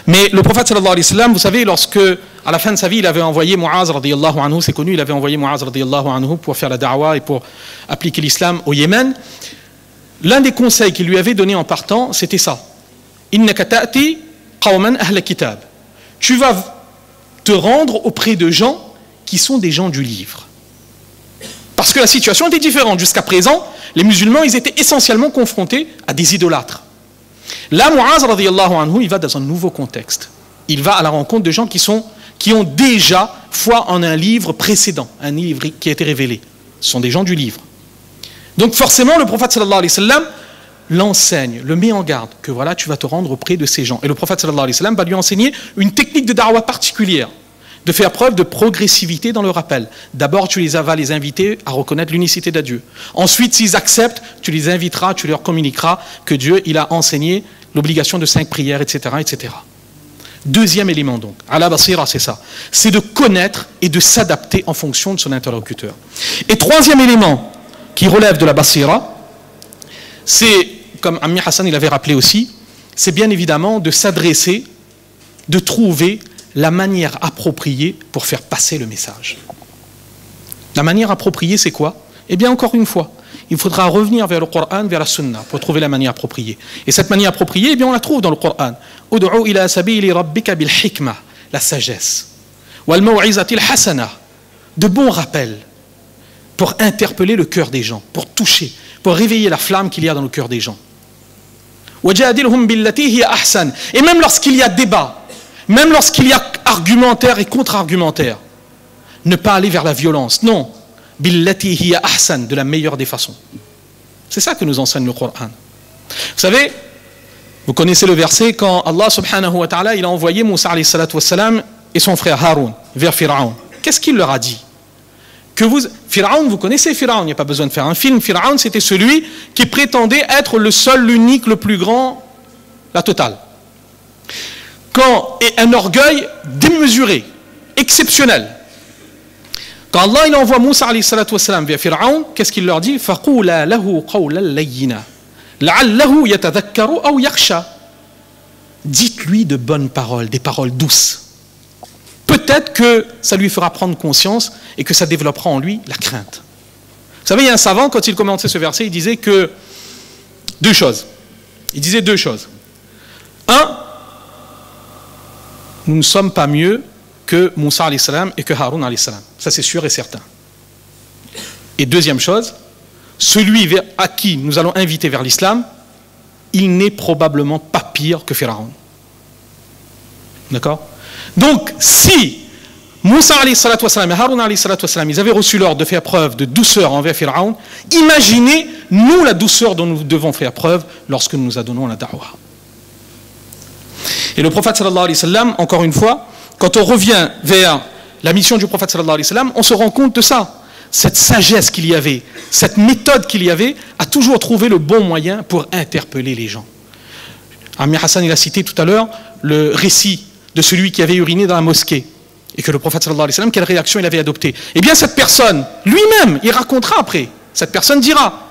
mais le prophète sallallahu alayhi wa sallam, vous savez, lorsque, à la fin de sa vie, il avait envoyé Mu'az radiyallahu anhu, c'est connu, il avait envoyé Mu'az radiyallahu anhu pour faire la da'wa et pour appliquer l'islam au Yémen, l'un des conseils qu'il lui avait donné en partant, c'était ça. Innaka ta'ti qawman ahla kitab. Tu vas te rendre auprès de gens qui sont des gens du livre. Parce que la situation était différente. Jusqu'à présent, les musulmans, ils étaient essentiellement confrontés à des idolâtres. Là, Mu'az radiyallahu anhu, il va dans un nouveau contexte. Il va à la rencontre de gens qui ont déjà foi en un livre précédent, un livre qui a été révélé. Ce sont des gens du livre. Donc forcément, le prophète sallallahu alayhi wa sallam l'enseigne, le met en garde, que voilà, tu vas te rendre auprès de ces gens. Et le prophète sallallahu alayhi wa sallam va lui enseigner une technique de da'wah particulière, de faire preuve de progressivité dans le rappel. D'abord, tu vas les inviter à reconnaître l'unicité de Dieu. Ensuite, s'ils acceptent, tu les inviteras, tu leur communiqueras que Dieu, il a enseigné l'obligation de 5 prières, etc., etc. Deuxième élément donc, ala basira, c'est ça. C'est de connaître et de s'adapter en fonction de son interlocuteur. Et troisième élément qui relève de la basira, c'est, comme Ammi Hassan il avait rappelé aussi, c'est bien évidemment de s'adresser, de trouver la manière appropriée pour faire passer le message. La manière appropriée, c'est quoi? Eh bien, encore une fois, il faudra revenir vers le Coran, vers la Sunna, pour trouver la manière appropriée. Et cette manière appropriée, eh bien, on la trouve dans le Coran. Ud'u ila sabili rabbika bil hikma, la sagesse. Wal maw'izatil hasana, de bons rappels, pour interpeller le cœur des gens, pour toucher, pour réveiller la flamme qu'il y a dans le cœur des gens. Wajadilhum billati hiya ahsan. Et même lorsqu'il y a débat, même lorsqu'il y a argumentaire et contre-argumentaire, ne pas aller vers la violence, non. Billati hiya ahsan, de la meilleure des façons. C'est ça que nous enseigne le Coran. Vous savez, vous connaissez le verset quand Allah subhanahu wa ta'ala, il a envoyé Moussa alayhi salatu wa salam et son frère Haroun vers Pharaon. Qu'est-ce qu'il leur a dit? Pharaon, vous connaissez Pharaon, il n'y a pas besoin de faire un film. Pharaon, c'était celui qui prétendait être le seul, l'unique, le plus grand, la totale. Et un orgueil démesuré, exceptionnel. Quand Allah il envoie Moussa alayhi salatu wa salam vers Pharaon, qu'est-ce qu'il leur dit? فَقُولَا لَهُ قَوْلًا لَيِّنًا لَعَلَّهُ يَتَذَكَّرُ أَوْ يَخْشَى. Dites-lui de bonnes paroles, des paroles douces. Peut-être que ça lui fera prendre conscience et que ça développera en lui la crainte. Vous savez, il y a un savant, quand il commençait ce verset, il disait que deux choses. Il disait deux choses. Un, nous ne sommes pas mieux que Moussa alayhi salam et que Haroun alayhi salam. Ça c'est sûr et certain. Et deuxième chose, celui à qui nous allons inviter vers l'islam, il n'est probablement pas pire que Pharaon. D'accord? Donc, si Moussa alayhi salatu wa salam et Haroun alayhi salatu wa salam, ils avaient reçu l'ordre de faire preuve de douceur envers Pharaon, imaginez, nous, la douceur dont nous devons faire preuve lorsque nous nous adonnons à la da'wah. Et le prophète sallallahu alayhi wa sallam, encore une fois, quand on revient vers la mission du prophète sallallahu alayhi wa sallam, on se rend compte de ça. Cette sagesse qu'il y avait, cette méthode qu'il y avait, a toujours trouvé le bon moyen pour interpeller les gens. Ammi Hassan, il a cité tout à l'heure le récit de celui qui avait uriné dans la mosquée et que le prophète sallallahu alayhi wa sallam, quelle réaction il avait adoptée. Eh bien cette personne, lui-même, il racontera après, cette personne dira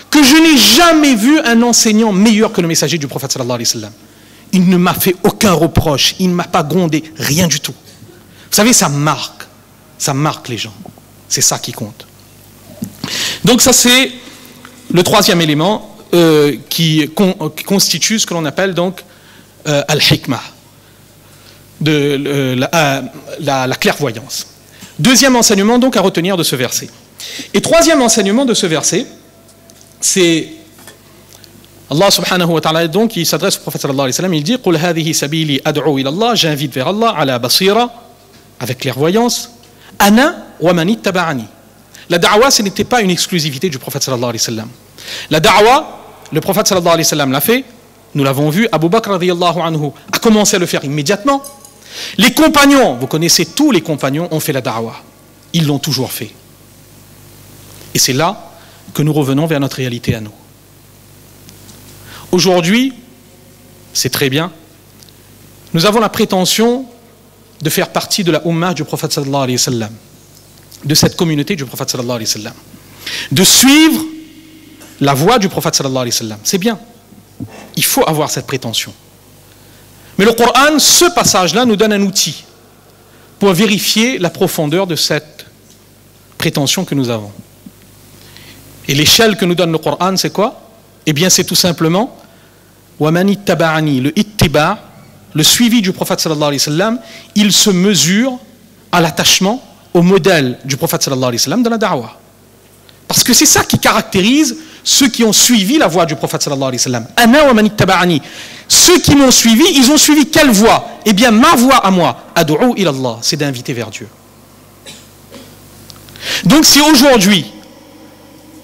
que je n'ai jamais vu un enseignant meilleur que le messager du prophète sallallahu alayhi wa sallam. Il ne m'a fait aucun reproche, il ne m'a pas grondé, rien du tout. Vous savez, ça marque les gens. C'est ça qui compte. Donc ça c'est le troisième élément qui constitue ce que l'on appelle donc al-hikmah, la clairvoyance. Deuxième enseignement donc à retenir de ce verset. Et troisième enseignement de ce verset, c'est Allah subhanahu wa ta'ala, donc il s'adresse au prophète sallallahu alayhi wa sallam, il dit Qul hadhihi sabili ad'u ila Allah, j'invite vers Allah ala basira, avec clairvoyance, ana wa man ittaba'ani. La da'wa, ce n'était pas une exclusivité du prophète sallallahu alayhi wa sallam. La da'wa, le prophète sallallahu alayhi wa sallam l'a fait, nous l'avons vu, Abu Bakr radiyallahu anhu a commencé à le faire immédiatement. Les compagnons, vous connaissez tous les compagnons, ont fait la da'wa. Ils l'ont toujours fait. Et c'est là que nous revenons vers notre réalité à nous. Aujourd'hui, c'est très bien, nous avons la prétention de faire partie de la ummah du prophète sallallahu alayhi wa sallam, de cette communauté du prophète sallallahu alayhi wa sallam. de suivre la voie du prophète sallallahu alayhi wa sallam. C'est bien. Il faut avoir cette prétention. Mais le Coran, ce passage-là, nous donne un outil pour vérifier la profondeur de cette prétention que nous avons. Et l'échelle que nous donne le Coran, c'est quoi? Eh bien, c'est tout simplement وَمَنِ اتَّبَعَنِي, le ittiba, le suivi du prophète sallallahu alayhi wa sallam, il se mesure à l'attachement au modèle du prophète sallallahu alayhi wa sallam dans la da'wah. Parce que c'est ça qui caractérise ceux qui ont suivi la voie du prophète sallallahu alayhi wa sallam. Ana wa man ittaba'ani. Ceux qui m'ont suivi, ils ont suivi quelle voie? Eh bien, ma voie à moi, ad'u ila Allah, c'est d'inviter vers Dieu. Donc si aujourd'hui,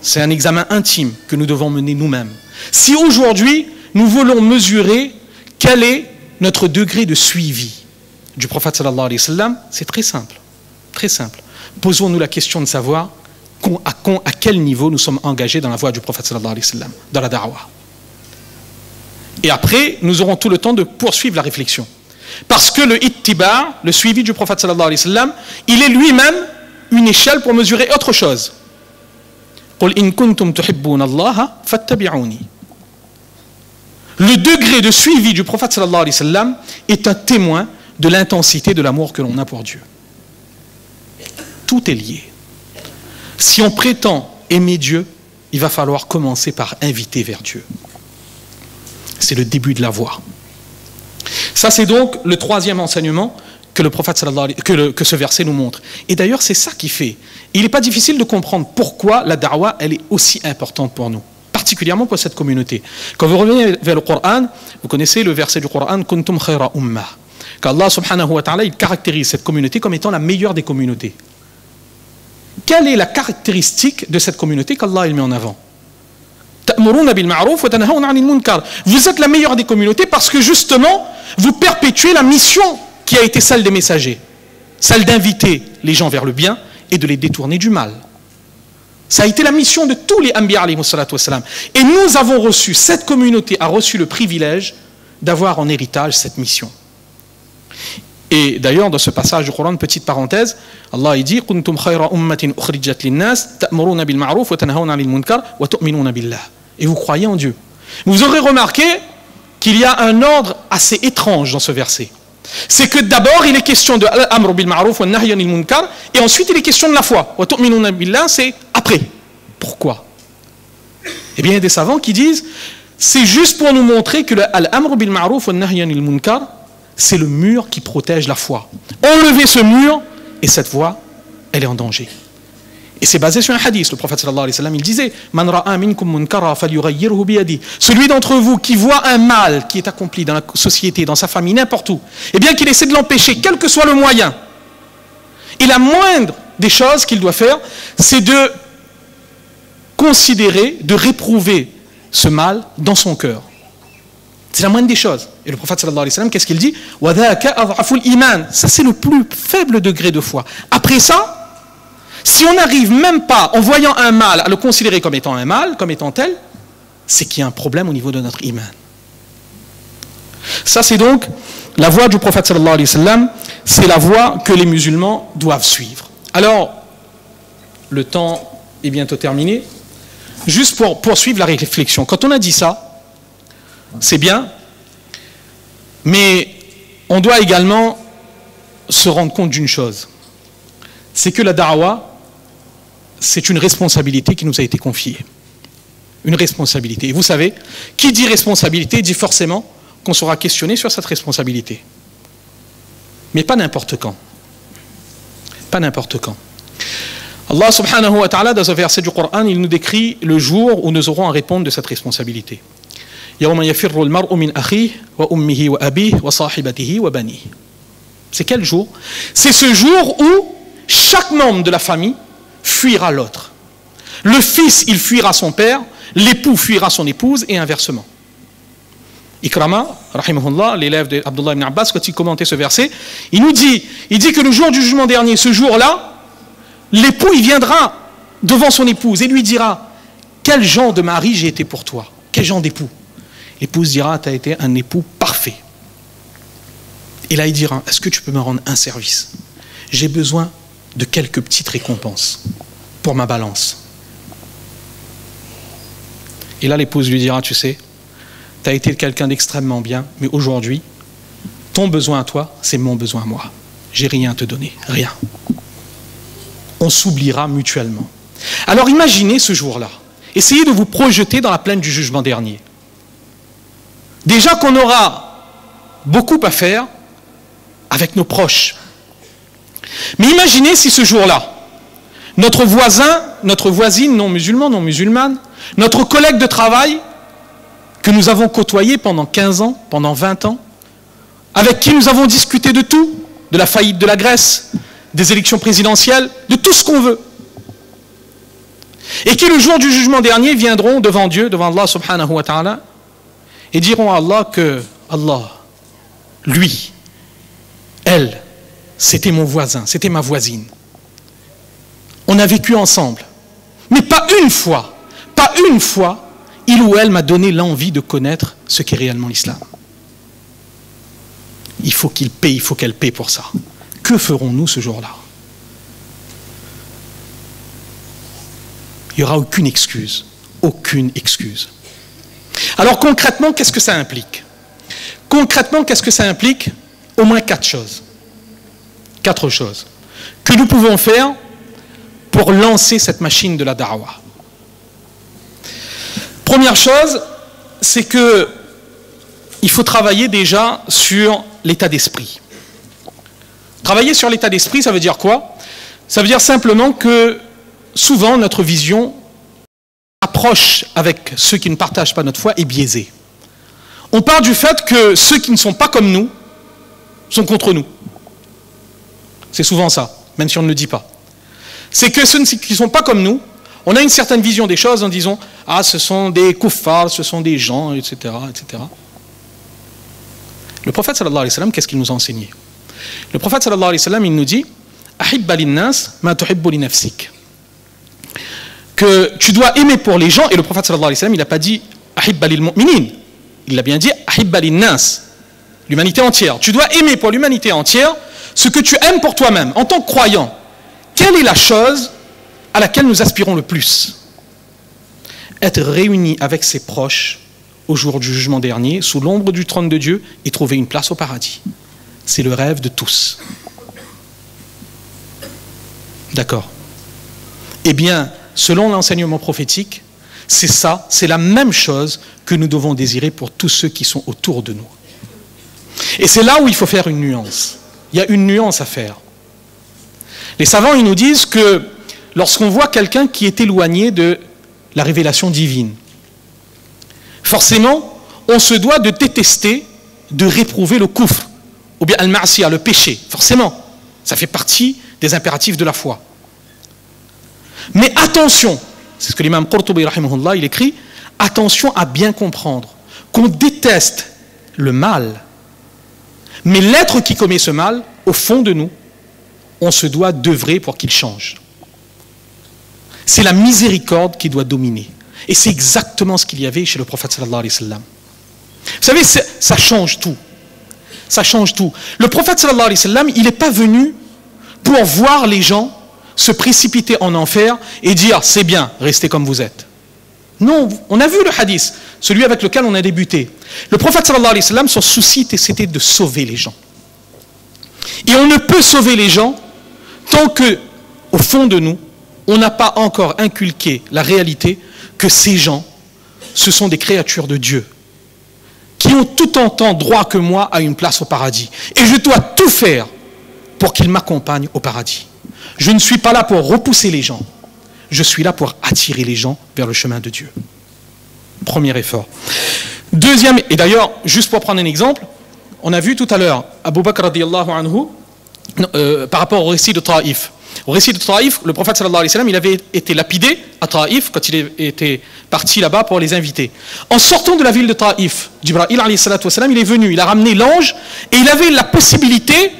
c'est un examen intime que nous devons mener nous-mêmes, si aujourd'hui nous voulons mesurer quel est notre degré de suivi du prophète sallallahu alayhi wa sallam, c'est très simple, très simple. Posons-nous la question de savoir à quel niveau nous sommes engagés dans la voie du prophète sallallahu alayhi wa sallam, dans la da'wah. Et après, nous aurons tout le temps de poursuivre la réflexion. Parce que le ittiba, le suivi du prophète sallallahu alayhi wa sallam, il est lui-même une échelle pour mesurer autre chose. قُلْ إِن كُنْتُمْ تُحِبُّونَ اللَّهَ فَاتَّبِعُونِي. Le degré de suivi du prophète sallallahu alayhi wa sallam est un témoin de l'intensité de l'amour que l'on a pour Dieu. Tout est lié. Si on prétend aimer Dieu, il va falloir commencer par inviter vers Dieu. C'est le début de la voie. Ça, c'est donc le troisième enseignement que le prophète que ce verset nous montre. Et d'ailleurs, c'est ça qui fait. Il n'est pas difficile de comprendre pourquoi la da'wah, elle est aussi importante pour nous, particulièrement pour cette communauté. Quand vous revenez vers le Coran, vous connaissez le verset du Coran, Kuntum khayra ummah. Qu'Allah subhanahu wa ta'ala, il caractérise cette communauté comme étant la meilleure des communautés. Quelle est la caractéristique de cette communauté qu'Allah il met en avant? Vous êtes la meilleure des communautés parce que justement, vous perpétuez la mission qui a été celle des messagers, celle d'inviter les gens vers le bien et de les détourner du mal. Ça a été la mission de tous les Anbiya alayhi salatu wassalam. Et nous avons reçu, cette communauté a reçu le privilège d'avoir en héritage cette mission. Et d'ailleurs, dans ce passage du Coran, petite parenthèse, Allah il dit Kuntum khayra ummatin ukhrijat lin-nas ta'muruna bil ma'ruf wa tanhauna 'anil munkar wa tu'minuna billah. Et vous croyez en Dieu. Vous aurez remarqué qu'il y a un ordre assez étrange dans ce verset. C'est que d'abord, il est question de l'amr bil ma'ruf wa nahy 'anil munkar, et ensuite il est question de la foi. Wa tu'minuna billah, c'est après. Pourquoi? Eh bien, il y a des savants qui disent c'est juste pour nous montrer que l'amr bil ma'ruf wa nahy 'anil munkar, c'est le mur qui protège la foi. Enlevez ce mur et cette voie, elle est en danger. Et c'est basé sur un hadith. Le prophète sallallahu alayhi wa sallam, il disait Man ra'a minkum munkara falyughayyirhu biyadi. Celui d'entre vous qui voit un mal qui est accompli dans la société, dans sa famille, n'importe où, eh bien qu'il essaie de l'empêcher, quel que soit le moyen. Et la moindre des choses qu'il doit faire, c'est de considérer, de réprouver ce mal dans son cœur. C'est la moindre des choses. Et le prophète sallallahu alayhi wa sallam, qu'est-ce qu'il dit? Ça, c'est le plus faible degré de foi. Après ça, si on n'arrive même pas, en voyant un mal, à le considérer comme étant un mal, comme étant tel, c'est qu'il y a un problème au niveau de notre iman. Ça, c'est donc la voie du prophète sallallahu alayhi wa sallam, c'est la voie que les musulmans doivent suivre. Alors, le temps est bientôt terminé. Juste pour poursuivre la réflexion, quand on a dit ça, c'est bien, mais on doit également se rendre compte d'une chose, c'est que la da'wah, c'est une responsabilité qui nous a été confiée. Une responsabilité. Et vous savez, qui dit responsabilité dit forcément qu'on sera questionné sur cette responsabilité. Mais pas n'importe quand. Pas n'importe quand. Allah subhanahu wa ta'ala, dans un verset du Coran, il nous décrit le jour où nous aurons à répondre de cette responsabilité. C'est quel jour? C'est ce jour où chaque membre de la famille fuira l'autre. Le fils, il fuira son père, l'époux fuira son épouse, et inversement. Ikrama, rahimahullah, l'élève d'Abdullah ibn Abbas, quand il commentait ce verset, il dit que le jour du jugement dernier, ce jour-là, l'époux, il viendra devant son épouse et lui dira quel genre de mari j'ai été pour toi, quel genre d'époux. L'épouse dira tu as été un époux parfait. Et là il dira est-ce que tu peux me rendre un service? J'ai besoin de quelques petites récompenses pour ma balance. Et là, l'épouse lui dira, tu sais, tu as été quelqu'un d'extrêmement bien, mais aujourd'hui, ton besoin à toi, c'est mon besoin à moi. J'ai rien à te donner, rien. On s'oubliera mutuellement. Alors imaginez ce jour-là. Essayez de vous projeter dans la plaine du jugement dernier. Déjà qu'on aura beaucoup à faire avec nos proches. Mais imaginez si ce jour-là, notre voisin, notre voisine non musulman, non musulmane, notre collègue de travail que nous avons côtoyé pendant 15 ans, pendant 20 ans, avec qui nous avons discuté de tout, de la faillite de la Grèce, des élections présidentielles, de tout ce qu'on veut. Et qui le jour du jugement dernier viendront devant Dieu, devant Allah subhanahu wa ta'ala, et diront à Allah que Allah, lui, elle, c'était mon voisin, c'était ma voisine. On a vécu ensemble. Mais pas une fois, il ou elle m'a donné l'envie de connaître ce qu'est réellement l'islam. Il faut qu'il paye, il faut qu'elle paye pour ça. Que ferons-nous ce jour-là? Il n'y aura aucune excuse. Aucune excuse. Alors concrètement, qu'est-ce que ça implique? Concrètement, qu'est-ce que ça implique? Au moins 4 choses. 4 choses que nous pouvons faire pour lancer cette machine de la da'wah. Première chose, c'est que il faut travailler déjà sur l'état d'esprit. Travailler sur l'état d'esprit, ça veut dire quoi? Ça veut dire simplement que souvent notre vision, approche avec ceux qui ne partagent pas notre foi, est biaisée. On part du fait que ceux qui ne sont pas comme nous sont contre nous. C'est souvent ça, même si on ne le dit pas. C'est que ceux qui ne sont pas comme nous, on a une certaine vision des choses en disant « Ah, ce sont des kuffars, ce sont des gens, etc. etc. » Le prophète sallallahu alayhi wa sallam, qu'est-ce qu'il nous a enseigné? Le prophète sallallahu alayhi wa sallam, il nous dit « Ahibba linnas ma tuhibbu li nafsik » que tu dois aimer pour les gens, et le prophète sallallahu alayhi wa sallam, il n'a pas dit « Ahibba lil mu'minin », il l'a bien dit « Ahibba linnas », l'humanité entière. Tu dois aimer pour l'humanité entière ce que tu aimes pour toi-même. En tant que croyant, quelle est la chose à laquelle nous aspirons le plus? Être réunis avec ses proches au jour du jugement dernier, sous l'ombre du trône de Dieu, et trouver une place au paradis. C'est le rêve de tous. D'accord. Eh bien, selon l'enseignement prophétique, c'est ça, c'est la même chose que nous devons désirer pour tous ceux qui sont autour de nous. Et c'est là où il faut faire une nuance. Il y a une nuance à faire. Les savants, ils nous disent que lorsqu'on voit quelqu'un qui est éloigné de la révélation divine, forcément, on se doit de détester, de réprouver le kufr, ou bien al-ma'siyah, le péché. Forcément, ça fait partie des impératifs de la foi. Mais attention, c'est ce que l'imam Qurtubi, rahimahullah, il écrit, attention à bien comprendre qu'on déteste le mal, mais l'être qui commet ce mal, au fond de nous, on se doit d'œuvrer pour qu'il change. C'est la miséricorde qui doit dominer. Et c'est exactement ce qu'il y avait chez le prophète sallallahu alayhi wa sallam. Vous savez, ça change tout. Ça change tout. Le prophète sallallahu alayhi wa sallam, il n'est pas venu pour voir les gens se précipiter en enfer et dire c'est bien, restez comme vous êtes. Non, on a vu le hadith, celui avec lequel on a débuté. Le prophète sallallahu alayhi wa sallam, son souci c'était de sauver les gens. Et on ne peut sauver les gens tant que, au fond de nous, on n'a pas encore inculqué la réalité que ces gens, ce sont des créatures de Dieu, qui ont tout autant droit que moi à une place au paradis. Et je dois tout faire pour qu'ils m'accompagnent au paradis. Je ne suis pas là pour repousser les gens, je suis là pour attirer les gens vers le chemin de Dieu. Premier effort. Deuxième, et d'ailleurs, juste pour prendre un exemple, on a vu tout à l'heure Abu Bakr radiyallahu anhu par rapport au récit de Taïf. Au récit de Taïf, le prophète sallallahu alayhi wa sallam, il avait été lapidé à Taïf quand il était parti là-bas pour les inviter. En sortant de la ville de Taïf, Jibril alayhi salatu wa sallam, il est venu, il a ramené l'ange et il avait la possibilité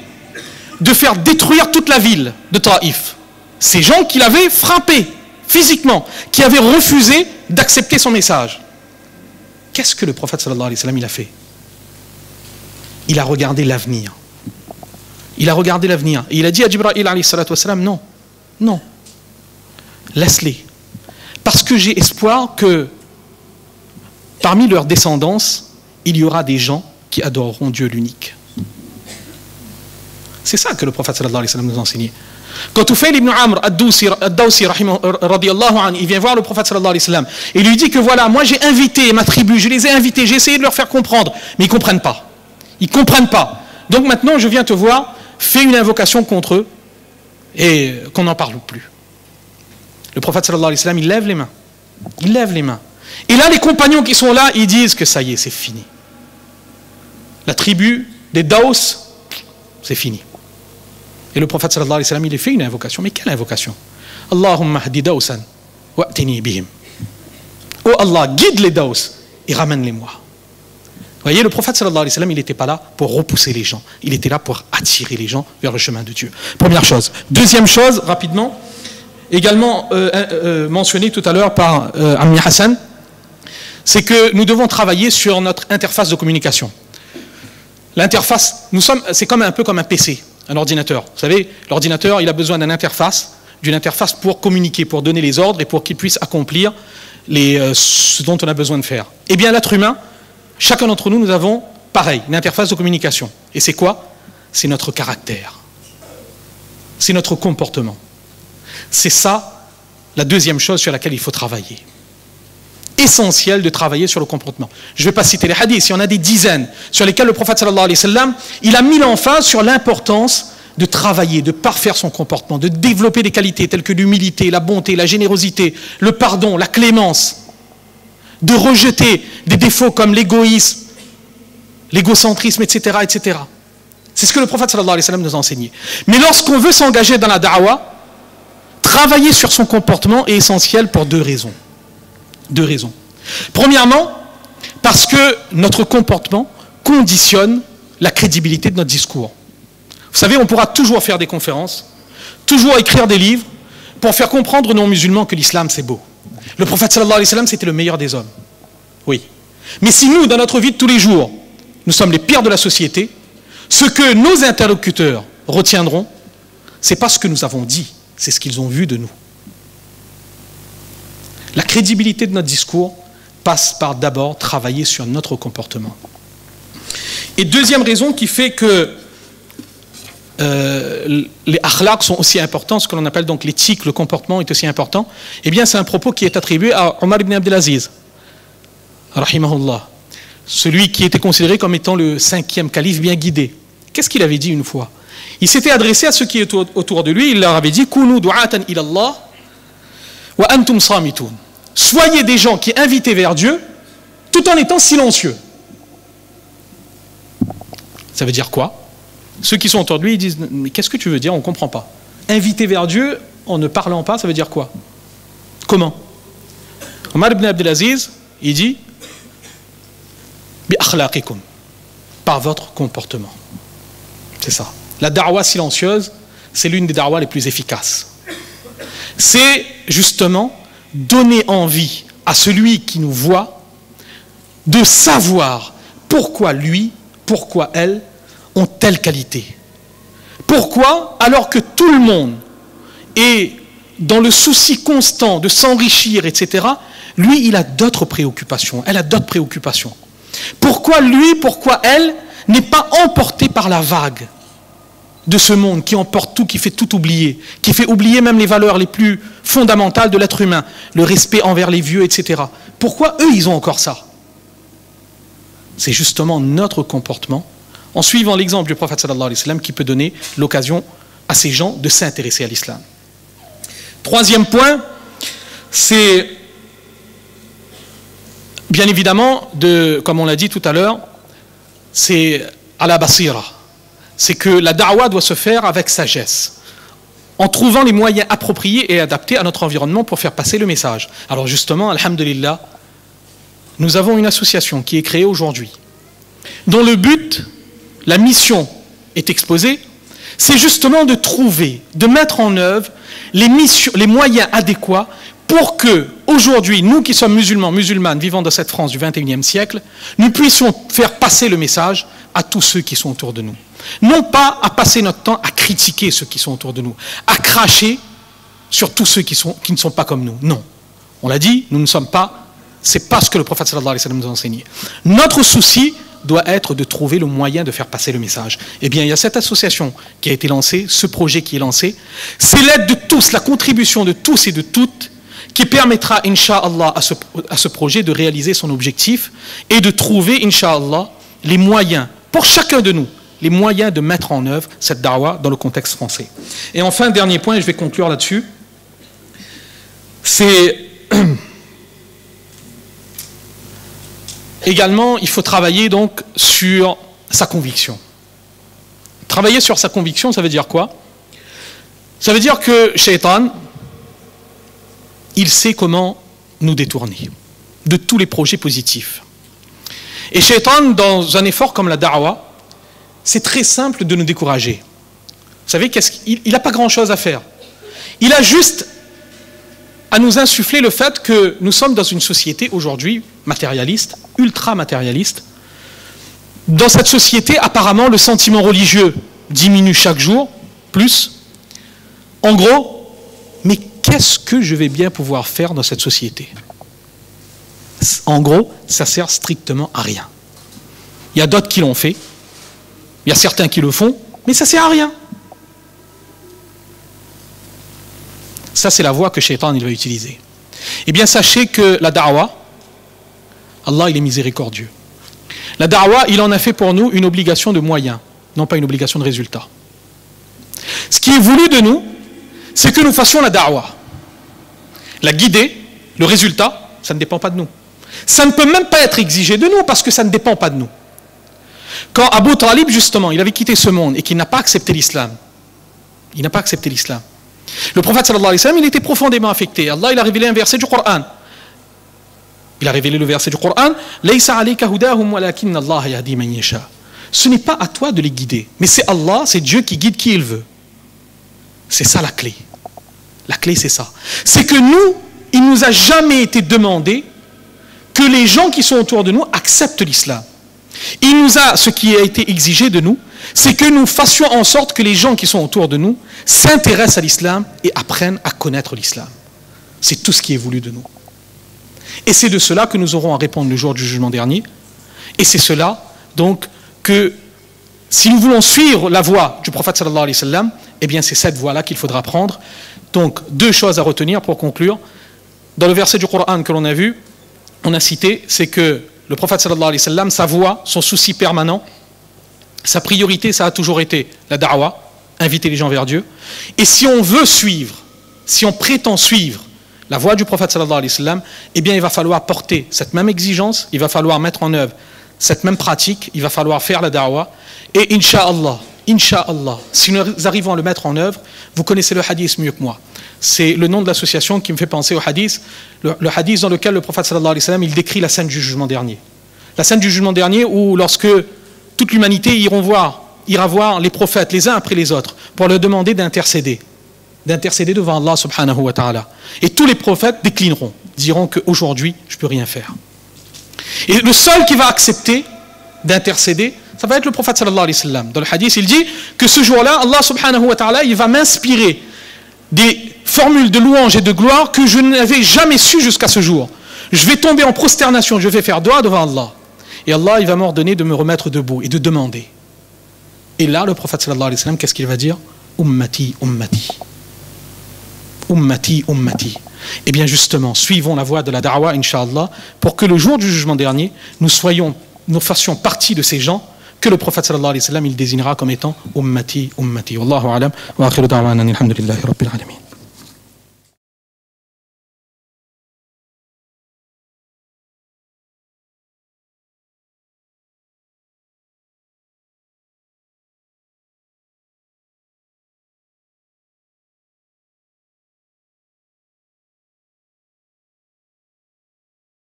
de faire détruire toute la ville de Taïf. Ces gens qu'il avait frappés physiquement, qui avaient refusé d'accepter son message. Qu'est-ce que le prophète sallallahu alayhi wa sallam il a fait? Il a regardé l'avenir. Il a regardé l'avenir. Et il a dit à Jibril alayhi salatu wa sallam, non, non, laisse-les. Parce que j'ai espoir que parmi leur descendance, il y aura des gens qui adoreront Dieu l'unique. C'est ça que le prophète sallallahu alayhi wa sallam nous a enseigné. Quand Tufayl ibn Amr ad-Dawsi radiyallahu anhu, il vient voir le prophète sallallahu alayhi wa sallam et lui dit que voilà, moi j'ai invité ma tribu, je les ai invités, j'ai essayé de leur faire comprendre, mais ils ne comprennent pas. Ils ne comprennent pas. Donc maintenant je viens te voir, fais une invocation contre eux et qu'on n'en parle plus. Le prophète sallallahu alayhi wa sallam, il lève les mains. Il lève les mains. Et là, les compagnons qui sont là, ils disent que ça y est, c'est fini. La tribu des Daws, c'est fini. Et le prophète sallallahu alayhi wa sallam, il a fait une invocation. Mais quelle invocation? Allahumma hdi Dawsan wa'tini bihim. Oh Allah, guide les Daws et ramène-les-moi. Vous voyez, le prophète sallallahu alayhi wa sallam, il n'était pas là pour repousser les gens. Il était là pour attirer les gens vers le chemin de Dieu. Première chose. Deuxième chose, rapidement, également mentionné tout à l'heure par Ammi Hassan, c'est que nous devons travailler sur notre interface de communication. L'interface, c'est un peu comme un PC, un ordinateur. Vous savez, l'ordinateur, il a besoin d'une interface pour communiquer, pour donner les ordres et pour qu'il puisse accomplir ce dont on a besoin de faire. Eh bien, l'être humain, chacun d'entre nous, nous avons, pareil, une interface de communication. Et c'est quoi? C'est notre caractère. C'est notre comportement. C'est ça, la deuxième chose sur laquelle il faut travailler. Essentiel de travailler sur le comportement. Je ne vais pas citer les hadiths, il y en a des dizaines sur lesquels le prophète sallallahu alayhi wa sallam, il a mis l'emphase sur l'importance de travailler, de parfaire son comportement, de développer des qualités telles que l'humilité, la bonté, la générosité, le pardon, la clémence, de rejeter des défauts comme l'égoïsme, l'égocentrisme, etc., etc. C'est ce que le prophète sallallahu alayhi wa sallam nous a enseigné. Mais lorsqu'on veut s'engager dans la da'wah, travailler sur son comportement est essentiel pour deux raisons. Deux raisons. Premièrement, parce que notre comportement conditionne la crédibilité de notre discours. Vous savez, on pourra toujours faire des conférences, toujours écrire des livres pour faire comprendre aux non-musulmans que l'islam c'est beau. Le prophète sallallahu alayhi wa sallam c'était le meilleur des hommes. Oui. Mais si nous, dans notre vie de tous les jours, nous sommes les pires de la société, ce que nos interlocuteurs retiendront, c'est pas ce que nous avons dit, c'est ce qu'ils ont vu de nous. La crédibilité de notre discours passe par d'abord travailler sur notre comportement. Et deuxième raison qui fait que les akhlaq sont aussi importants, ce que l'on appelle donc l'éthique, le comportement est aussi important, eh bien c'est un propos qui est attribué à Omar ibn Abdelaziz, rahimahullah, celui qui était considéré comme étant le 5e calife bien guidé. Qu'est-ce qu'il avait dit une fois? Il s'était adressé à ceux qui étaient autour de lui, il leur avait dit « Kunu du'atan ila Allah wa antum samitun » Soyez des gens qui invitent vers Dieu tout en étant silencieux. Ça veut dire quoi? Ceux qui sont autour de lui, ils disent « Mais qu'est-ce que tu veux dire? On ne comprend pas. Inviter vers Dieu en ne parlant pas, ça veut dire quoi? Comment? Omar ibn Abdelaziz, il dit « Bi akhlaqikum » par votre comportement. C'est ça. La da'wa silencieuse, c'est l'une des da'was les plus efficaces. C'est justement donner envie à celui qui nous voit de savoir pourquoi lui, pourquoi elle ont telle qualité. Pourquoi, alors que tout le monde est dans le souci constant de s'enrichir, etc., lui, il a d'autres préoccupations, elle a d'autres préoccupations. Pourquoi lui, pourquoi elle n'est pas emporté par la vague de ce monde qui emporte tout, qui fait tout oublier, qui fait oublier même les valeurs les plus fondamentales de l'être humain, le respect envers les vieux, etc. Pourquoi eux, ils ont encore ça? C'est justement notre comportement, en suivant l'exemple du prophète sallallahu alayhi wa sallam, qui peut donner l'occasion à ces gens de s'intéresser à l'islam. Troisième point, c'est bien évidemment, comme on l'a dit tout à l'heure, c'est à la basira. C'est que la da'wa doit se faire avec sagesse, en trouvant les moyens appropriés et adaptés à notre environnement pour faire passer le message. Alors justement, alhamdulillah, nous avons une association qui est créée aujourd'hui, dont le but, la mission est exposée, c'est justement de trouver, de mettre en œuvre les moyens adéquats pour que, aujourd'hui, nous qui sommes musulmans, musulmanes, vivant dans cette France du XXIe siècle, nous puissions faire passer le message à tous ceux qui sont autour de nous. Non pas à passer notre temps à critiquer ceux qui sont autour de nous, à cracher sur tous ceux qui ne sont pas comme nous. Non. On l'a dit, nous ne sommes pas c'est pas ce que le prophète sallallahu alayhi wa sallam nous a enseigné. Notre souci doit être de trouver le moyen de faire passer le message. Eh bien, il y a cette association qui a été lancée, ce projet qui est lancé. C'est l'aide de tous, la contribution de tous et de toutes qui permettra, Inch'Allah, à ce projet de réaliser son objectif et de trouver, Inch'Allah, les moyens, pour chacun de nous, les moyens de mettre en œuvre cette da'wah dans le contexte français. Et enfin, dernier point, et je vais conclure là-dessus, c'est également, il faut travailler donc sur sa conviction. Travailler sur sa conviction, ça veut dire quoi? Ça veut dire que Shaitan, il sait comment nous détourner de tous les projets positifs. Et Shaitan, dans un effort comme la da'wah, c'est très simple de nous décourager. Vous savez, il n'a pas grand-chose à faire. Il a juste à nous insuffler le fait que nous sommes dans une société aujourd'hui matérialiste, ultra matérialiste. Dans cette société, apparemment, le sentiment religieux diminue chaque jour, plus. En gros, mais qu'est-ce que je vais bien pouvoir faire dans cette société? En gros, ça sert strictement à rien. Il y a d'autres qui l'ont fait, il y a certains qui le font, mais ça sert à rien. Ça, c'est la voie que Shaitan il va utiliser. Eh bien, sachez que la da'wah, Allah, il est miséricordieux. La da'wah, il en a fait pour nous une obligation de moyens, non pas une obligation de résultat. Ce qui est voulu de nous, c'est que nous fassions la da'wah. La guider, le résultat, ça ne dépend pas de nous. Ça ne peut même pas être exigé de nous parce que ça ne dépend pas de nous. Quand Abu Talib, justement, il avait quitté ce monde et qu'il n'a pas accepté l'islam, il n'a pas accepté l'islam. Le prophète sallallahu alayhi wa sallam, il était profondément affecté. Allah, il a révélé un verset du Coran. Il a révélé le verset du Coran. Laysa alayka hudahum walakin Allah yahdi man yasha. Ce n'est pas à toi de les guider, mais c'est Allah, c'est Dieu qui guide qui il veut. C'est ça la clé. La clé, c'est ça. C'est que nous, il nous a jamais été demandé que les gens qui sont autour de nous acceptent l'islam. Il nous a, ce qui a été exigé de nous, c'est que nous fassions en sorte que les gens qui sont autour de nous s'intéressent à l'islam et apprennent à connaître l'islam. C'est tout ce qui est voulu de nous. Et c'est de cela que nous aurons à répondre le jour du jugement dernier. Et c'est cela, donc, que si nous voulons suivre la voie du prophète sallallahu alayhi wa sallam, eh bien c'est cette voie-là qu'il faudra prendre. Donc, deux choses à retenir pour conclure. Dans le verset du Coran que l'on a vu, on a cité, c'est que le prophète sallallahu alayhi wa sallam, sa voie, son souci permanent, sa priorité, ça a toujours été la da'wah, inviter les gens vers Dieu. Et si on veut suivre, si on prétend suivre la voie du prophète sallallahu alayhi wa sallam, eh bien il va falloir porter cette même exigence, il va falloir mettre en œuvre cette même pratique, il va falloir faire la da'wah. Et Inch'Allah, si nous arrivons à le mettre en œuvre, vous connaissez le hadith mieux que moi. C'est le nom de l'association qui me fait penser au hadith, le hadith dans lequel le prophète sallallahu alayhi wa sallam, il décrit la scène du jugement dernier. La scène du jugement dernier où lorsque toute l'humanité ira voir les prophètes les uns après les autres pour leur demander d'intercéder devant Allah subhanahu wa ta'ala. Et tous les prophètes déclineront, diront qu'aujourd'hui je ne peux rien faire. Et le seul qui va accepter d'intercéder, ça va être le prophète sallallahu alayhi wa sallam. Dans le hadith, il dit que ce jour-là, Allah subhanahu wa ta'ala, il va m'inspirer des formules de louange et de gloire que je n'avais jamais su jusqu'à ce jour. Je vais tomber en prosternation, je vais faire dua devant Allah. Et Allah, il va m'ordonner de me remettre debout et de demander. Et là, le prophète sallallahu alayhi wa sallam, qu'est-ce qu'il va dire? Ummati, ummati. Ummati, ummati. Eh bien justement, suivons la voie de la da'wah, Inch'Allah, pour que le jour du jugement dernier, nous fassions partie de ces gens que le prophète sallallahu alayhi wa sallam, il désignera comme étant ummati, ummati. Wallahu alam, wa akhiru da'wana, alhamdulillahi rabbil alamin.